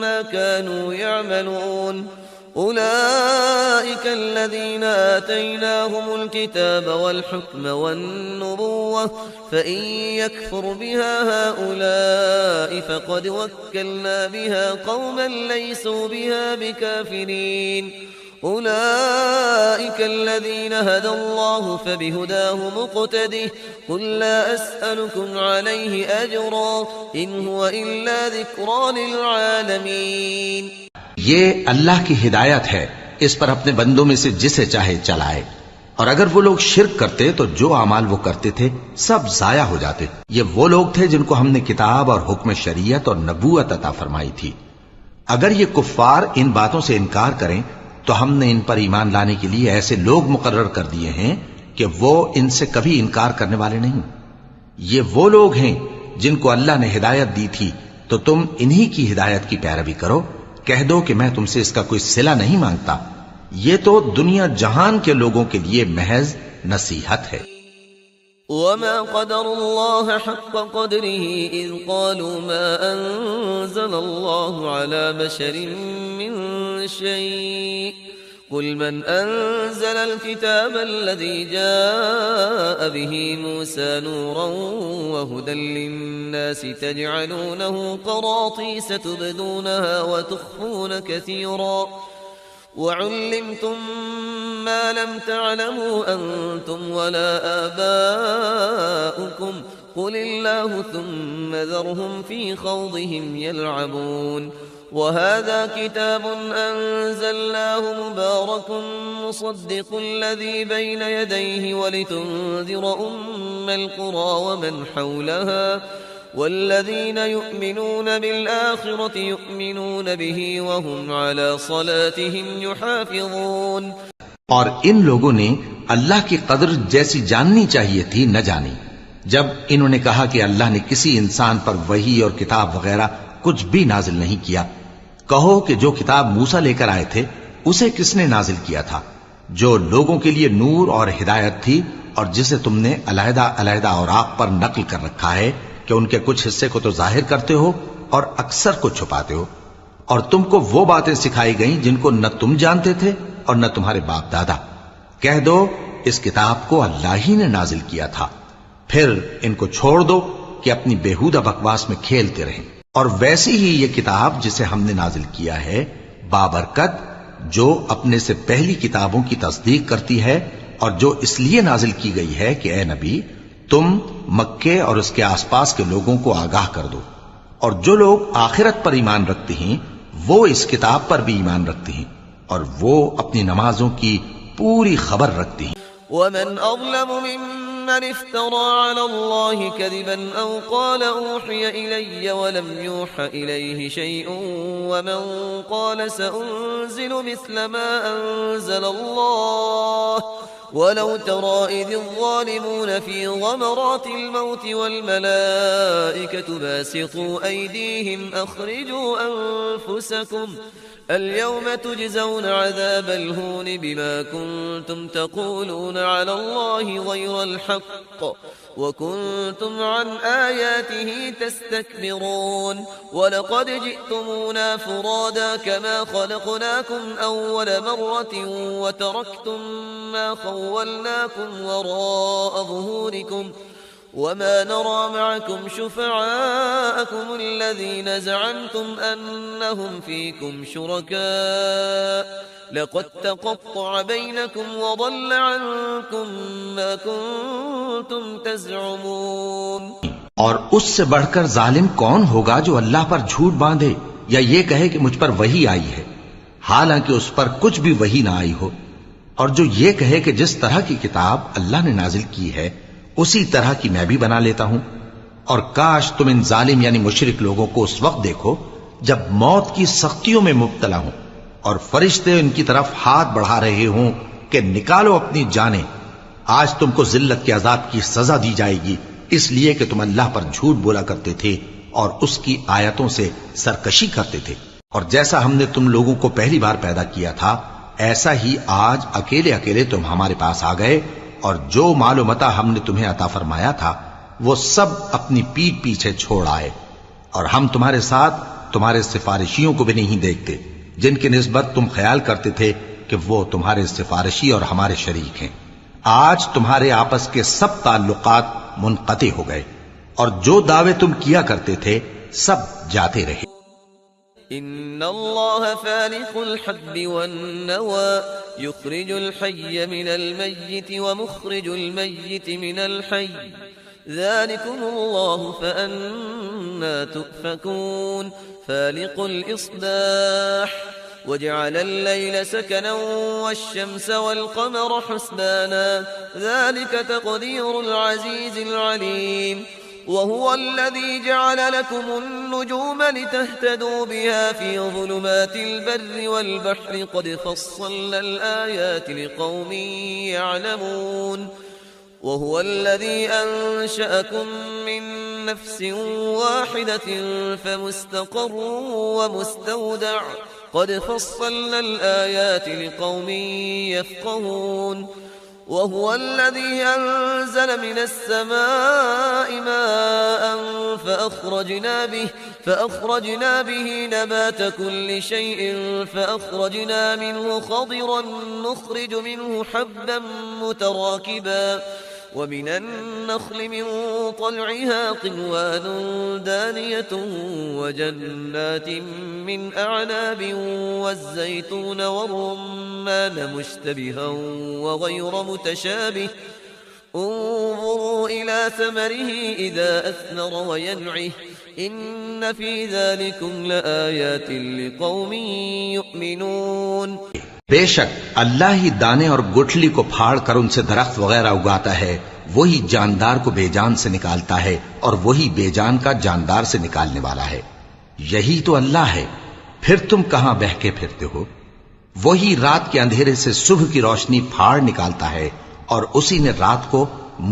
ما كانوا يعملون أولئك الذين آتيناهم الكتاب والحكم والنبوة فإن يكفر بها هؤلاء فقد وكلنا بها قوما ليسوا بها بكافرين أولئك الذين هدى الله فبهداه مقتده قل لا أسألكم عليه أجرا إن هو إلا ذكرى للعالمين۔ یہ اللہ کی ہدایت ہے، اس پر اپنے بندوں میں سے جسے چاہے چلائے، اور اگر وہ لوگ شرک کرتے تو جو اعمال وہ کرتے تھے سب ضائع ہو جاتے۔ یہ وہ لوگ تھے جن کو ہم نے کتاب اور حکم شریعت اور نبوت عطا فرمائی تھی۔ اگر یہ کفار ان باتوں سے انکار کریں تو ہم نے ان پر ایمان لانے کے لیے ایسے لوگ مقرر کر دیے ہیں کہ وہ ان سے کبھی انکار کرنے والے نہیں۔ یہ وہ لوگ ہیں جن کو اللہ نے ہدایت دی تھی، تو تم انہی کی ہدایت کی پیروی کرو۔ کہہ دو کہ میں تم سے اس کا کوئی صلہ نہیں مانگتا، یہ تو دنیا جہان کے لوگوں کے لیے محض نصیحت ہے۔ وما قدر الله حق قدره إذ قالوا ما أنزل الله على بشر من شيء قل من أنزل الكتاب الذي جاء به موسى نورا وهدى للناس تجعلونه قراطيس تبدونها وتخفون كثيرا وعلمتم ما لم تعلموا أنتم ولا آباؤكم قل الله ثم ذرهم في خوضهم يلعبون وهذا كتاب أنزلناه مبارك مصدق الذي بين يديه ولتنذر القرى ومن حولها والذين يؤمنون بالآخرة يؤمنون به وهم على صلاتهم يحافظون۔ اور ان لوگوں نے اللہ کی قدر جیسی جاننی چاہیے تھی نہ جانی جب انہوں نے کہا کہ اللہ نے کسی انسان پر وحی اور کتاب وغیرہ کچھ بھی نازل نہیں کیا۔ کہو کہ جو کتاب موسیٰ لے کر آئے تھے اسے کس نے نازل کیا تھا، جو لوگوں کے لیے نور اور ہدایت تھی، اور جسے تم نے علیحدہ علیحدہ اوراق پر نقل کر رکھا ہے کہ ان کے کچھ حصے کو تو ظاہر کرتے ہو اور اکثر کو چھپاتے ہو، اور تم کو وہ باتیں سکھائی گئیں جن کو نہ تم جانتے تھے اور نہ تمہارے باپ دادا۔ کہہ دو اس کتاب کو اللہ ہی نے نازل کیا تھا، پھر ان کو چھوڑ دو کہ اپنی بیہودہ بکواس میں کھیلتے رہیں۔ اور ویسی ہی یہ کتاب جسے ہم نے نازل کیا ہے بابرکت، جو اپنے سے پہلی کتابوں کی تصدیق کرتی ہے، اور جو اس لیے نازل کی گئی ہے کہ اے نبی تم مکے اور اس کے آس پاس کے لوگوں کو آگاہ کر دو، اور جو لوگ آخرت پر ایمان رکھتے ہیں وہ اس کتاب پر بھی ایمان رکھتے ہیں، اور وہ اپنی نمازوں کی پوری خبر رکھتے ہیں۔ ومن أظلم ممن افترى على الله كذبا أو قال أوحي إلي ولم يوح إليه شيء ومن قال سأنزل مثل ما أنزل الله ولو ترى إذ الظالمون في غمرات الموت والملائكة باسطوا أيديهم أخرجوا أنفسكم اليوم تجزون عذاب الهون بما كنتم تقولون على الله غير الحق وكنتم عن آياته تستكبرون ولقد جئتمونا فرادا كما خلقناكم أول مرة وتركتم ما خولناكم وراء ظهوركم وما نرى معكم شفعاءكم الذين زعمتم أنهم فيكم شركاء لقد تقطع بينكم وضل عنكم ما كنتم تزعمون۔ اور اس سے بڑھ کر ظالم کون ہوگا جو اللہ پر جھوٹ باندھے یا یہ کہے کہ مجھ پر وحی آئی ہے حالانکہ اس پر کچھ بھی وحی نہ آئی ہو، اور جو یہ کہے کہ جس طرح کی کتاب اللہ نے نازل کی ہے اسی طرح کی میں بھی بنا لیتا ہوں۔ اور کاش تم ان ظالم یعنی مشرک لوگوں کو اس وقت دیکھو جب موت کی سختیوں میں مبتلا ہوں اور فرشتے ان کی طرف ہاتھ بڑھا رہے ہوں کہ نکالو اپنی جانیں، آج تم کو ذلت کے عذاب کی سزا دی جائے گی اس لیے کہ تم اللہ پر جھوٹ بولا کرتے تھے اور اس کی آیتوں سے سرکشی کرتے تھے۔ اور جیسا ہم نے تم لوگوں کو پہلی بار پیدا کیا تھا ایسا ہی آج اکیلے اکیلے تم ہمارے پاس آ گئے، اور جو مال و متاع ہم نے تمہیں عطا فرمایا تھا وہ سب اپنی پیٹھ پیچھے چھوڑ آئے، اور ہم تمہارے ساتھ تمہارے سفارشیوں کو بھی نہیں دیکھتے جن کی نسبت تم خیال کرتے تھے کہ وہ تمہارے سفارشی اور ہمارے شریک ہیں۔ آج تمہارے آپس کے سب تعلقات منقطع ہو گئے، اور جو دعوے تم کیا کرتے تھے سب جاتے رہے۔ إن الله فالق الحب والنوى يخرج الحي من الميت ومخرج الميت من الحي ذلكم الله فأنا تؤفكون فالق الإصباح وجعل الليل سكنا والشمس والقمر حسبانا ذلك تقدير العزيز العليم وهو الذي جعل لكم النجوم لتهتدوا بها في ظلمات البر والبحر قد فصلنا الآيات لقوم يعلمون وهو الذي أنشأكم من نفس واحدة فمستقر ومستودع قد فصلنا الآيات لقوم يفقهون وهو الذي أنزل من السماء ماء فأخرجنا به نبات كل شيء فأخرجنا منه خضرا نخرج منه حبا متراكبا ومن النخل من طلعها قنوان دانية وجنات من أعناب والزيتون والرمان مشتبها وغير متشابه انظروا إلى ثمره إذا أثمر وينعه إن في ذلكم لآيات لقوم يؤمنون۔ بے شک اللہ ہی دانے اور گٹھلی کو پھاڑ کر ان سے درخت وغیرہ اگاتا ہے، وہی جاندار کو بے جان سے نکالتا ہے اور وہی بے جان کا جاندار سے نکالنے والا ہے۔ یہی تو اللہ ہے، پھر تم کہاں بہکے پھرتے ہو؟ وہی رات کے اندھیرے سے صبح کی روشنی پھاڑ نکالتا ہے، اور اسی نے رات کو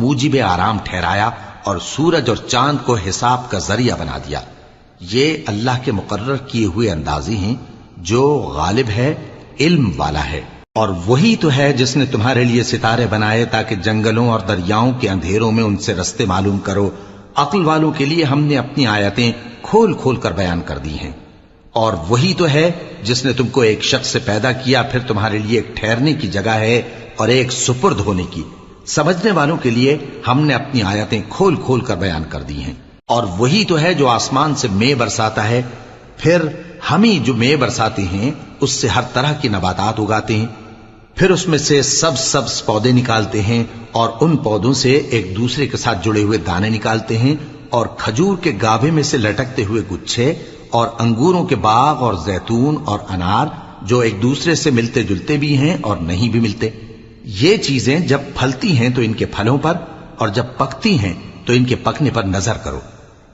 موجب آرام ٹھہرایا اور سورج اور چاند کو حساب کا ذریعہ بنا دیا۔ یہ اللہ کے مقرر کیے ہوئے اندازے ہیں جو غالب ہے، علم والا ہے۔ اور وہی تو ہے جس نے تمہارے لیے ستارے بنائے تاکہ جنگلوں اور دریاؤں کے اندھیروں میں ان سے رستے معلوم کرو۔ عقل والوں کے لیے ہم نے اپنی آیتیں کھول کھول کر بیان کر دی ہیں۔ اور وہی تو ہے جس نے تم کو ایک شخص سے پیدا کیا، پھر تمہارے لیے ایک ٹھہرنے کی جگہ ہے اور ایک سپرد ہونے کی۔ سمجھنے والوں کے لیے ہم نے اپنی آیتیں کھول کھول کر بیان کر دی ہیں۔ اور وہی تو ہے جو آسمان سے مے برساتا ہے، پھر ہم ہی جو مے برساتے ہیں اس سے ہر طرح کی نباتات اگاتے ہیں، پھر اس میں سے سبز پودے نکالتے ہیں اور ان پودوں سے ایک دوسرے کے ساتھ جڑے ہوئے دانے نکالتے ہیں، اور کھجور کے گابھے میں سے لٹکتے ہوئے گچھے، اور انگوروں کے باغ اور زیتون اور انار جو ایک دوسرے سے ملتے جلتے بھی ہیں اور نہیں بھی ملتے۔ یہ چیزیں جب پھلتی ہیں تو ان کے پھلوں پر، اور جب پکتی ہیں تو ان کے پکنے پر نظر کرو۔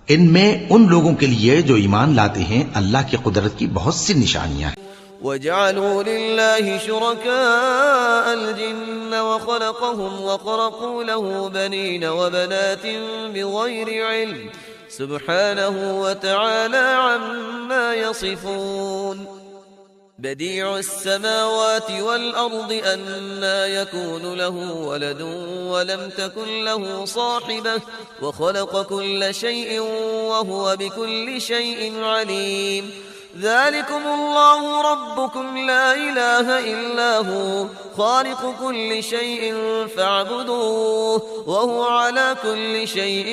ان میں ان لوگوں کے لیے جو ایمان لاتے ہیں اللہ کی قدرت کی بہت سی نشانیاں ہیں۔ وَجَعَلُوا لِلَّهِ شُرَكَاءَ الْجِنَّ وَخَلَقَهُمْ وَخَرَقُوا لَهُ بَنِينَ وَبَنَاتٍ بِغَيْرِ عِلْمٍ سُبْحَانَهُ وَتَعَالَى عَمَّا يَصِفُونَ بديع السماوات والأرض أنى يكون له ولد ولم تكن له صاحبة وخلق كل شيء وهو بكل شيء عليم ذلكم الله ربكم لا إله إلا هو خالق كل شيء فاعبدوه وهو على كل شيء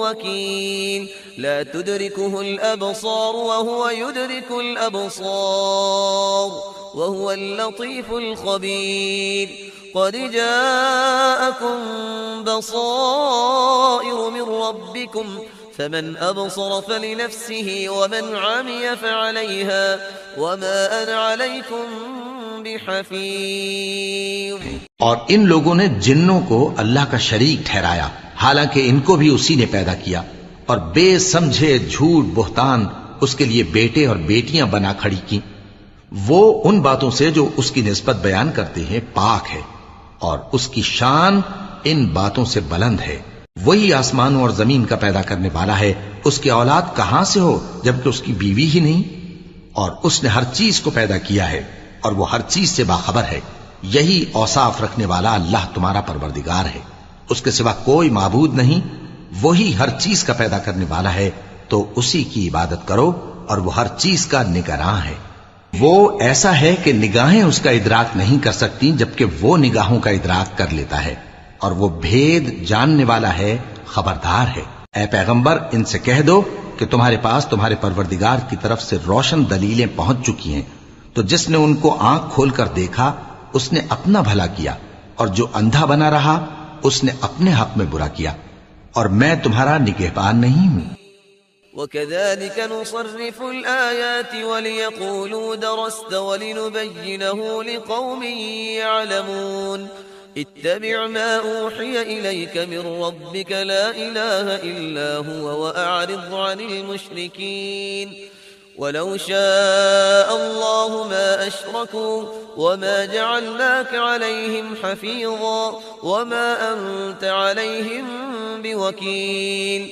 وكيل لا تدركه الأبصار وهو يدرك الأبصار وهو اللطيف الخبير قد جاءكم بصائر من ربكم فمن أبصر فلنفسه ومن عمي فعليها وما أنا عليكم بحفيظ۔ اور ان لوگوں نے جنوں کو اللہ کا شریک ٹھہرایا حالانکہ ان کو بھی اسی نے پیدا کیا، اور بے سمجھے جھوٹ بہتان اس کے لیے بیٹے اور بیٹیاں بنا کھڑی کی۔ وہ ان باتوں سے جو اس کی نسبت بیان کرتے ہیں پاک ہے، اور اس کی شان ان باتوں سے بلند ہے۔ وہی آسمانوں اور زمین کا پیدا کرنے والا ہے، اس کی اولاد کہاں سے ہو جبکہ اس کی بیوی ہی نہیں؟ اور اس نے ہر چیز کو پیدا کیا ہے، اور وہ ہر چیز سے باخبر ہے. یہی اوصاف رکھنے والا اللہ تمہارا پروردگار ہے، اس کے سوا کوئی معبود نہیں. وہی ہر چیز کا پیدا کرنے والا ہے، تو اسی کی عبادت کرو، اور وہ ہر چیز کا نگراں ہے. وہ ایسا ہے کہ نگاہیں اس کا ادراک نہیں کر سکتی، جبکہ وہ نگاہوں کا ادراک کر لیتا ہے، اور وہ بھید جاننے والا ہے، خبردار ہے. اے پیغمبر، ان سے کہہ دو کہ تمہارے پاس تمہارے پروردگار کی طرف سے روشن دلیلیں پہنچ چکی ہیں، تو جس نے ان کو آنکھ کھول کر دیکھا اس نے اپنا بھلا کیا، اور جو اندھا بنا رہا اس نے اپنے حق میں برا کیا، اور میں تمہارا نگہبان نہیں ہوں. وكذلك نصرف الآيات وليقولوا درست ولنبينه لقوم يعلمون. اتبع ما أوحي إليك من ربك لا إله إلا هو وأعرض عن المشركين. ولو شاء الله ما أشركوا وما جعلناك عليهم حفيظا وما أنت عليهم بوكيل.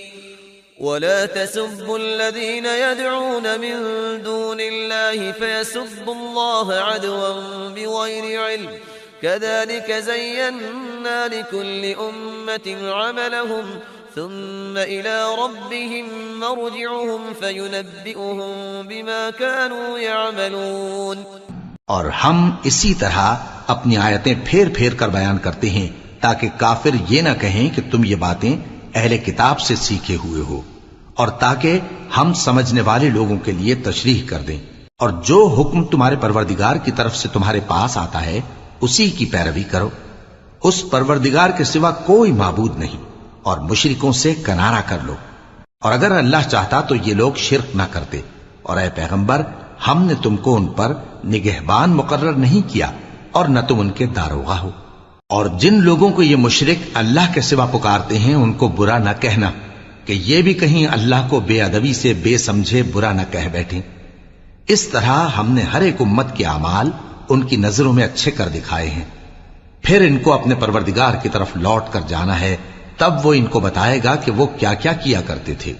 ولا تسبوا الذين يدعون من دون الله فيسبوا الله عدوا بغير علم. كذلك زينا لكل أمة عملهم ثم إلى ربهم مرجعهم فينبئهم بما كانوا يعملون. اور ہم اسی طرح اپنی آیتیں پھیر پھیر کر بیان کرتے ہیں تاکہ کافر یہ نہ کہیں کہ تم یہ باتیں اہل کتاب سے سیکھے ہوئے ہو، اور تاکہ ہم سمجھنے والے لوگوں کے لیے تشریح کر دیں. اور جو حکم تمہارے پروردگار کی طرف سے تمہارے پاس آتا ہے اسی کی پیروی کرو. اس پروردگار کے سوا کوئی معبود نہیں، اور مشرکوں سے کنارہ کر لو. اور اگر اللہ چاہتا تو یہ لوگ شرک نہ کرتے. اور اے پیغمبر، ہم نے تم کو ان پر نگہبان مقرر نہیں کیا، اور نہ تم ان کے داروغہ ہو. اور جن لوگوں کو یہ مشرک اللہ کے سوا پکارتے ہیں ان کو برا نہ کہنا، کہ یہ بھی کہیں اللہ کو بے ادبی سے بے سمجھے برا نہ کہہ بیٹھیں. اس طرح ہم نے ہر ایک امت کے اعمال ان کی نظروں میں اچھے کر دکھائے ہیں. پھر ان کو اپنے پروردگار کی طرف لوٹ کر جانا ہے، تب وہ ان کو بتائے گا کہ وہ کیا کیا کیا کرتے تھے.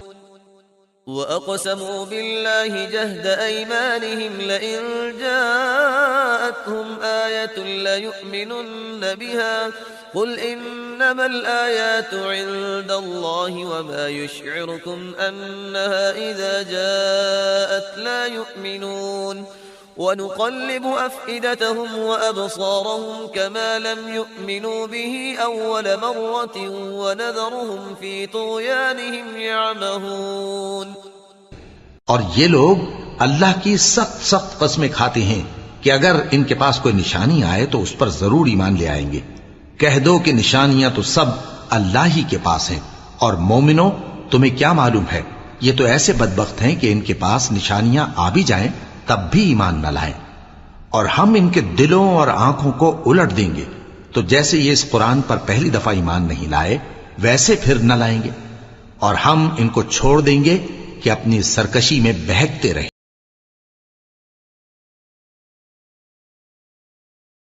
وَأَقْسَمُوا بِاللَّهِ جَهْدَ أَيْمَانِهِمْ لَئِن جَاءَتْهُمْ آيَةٌ لَيُؤْمِنُنَّ بِهَا قُلْ إِنَّمَا الْآيَاتُ عِندَ اللَّهِ وَمَا يُشْعِرُكُمْ أَنَّهَا إِذَا جَاءَتْ لَا يُؤْمِنُونَ. ونقلب أفئدتهم وأبصارهم كما لم يؤمنوا به أول مرة ونذرهم في طغيانهم يعمهون. اور یہ لوگ اللہ کی سخت سخت قسمیں کھاتے ہیں کہ اگر ان کے پاس کوئی نشانی آئے تو اس پر ضرور ایمان لے آئیں گے. کہہ دو کہ نشانیاں تو سب اللہ ہی کے پاس ہیں، اور مومنوں تمہیں کیا معلوم ہے، یہ تو ایسے بدبخت ہیں کہ ان کے پاس نشانیاں آ بھی جائیں تب بھی ایمان نہ لائیں. اور ہم ان کے دلوں اور آنکھوں کو الٹ دیں گے، تو جیسے یہ اس قرآن پر پہلی دفعہ ایمان نہیں لائے ویسے پھر نہ لائیں گے. اور ہم ان کو چھوڑ دیں گے کہ اپنی سرکشی میں بہکتے رہیں.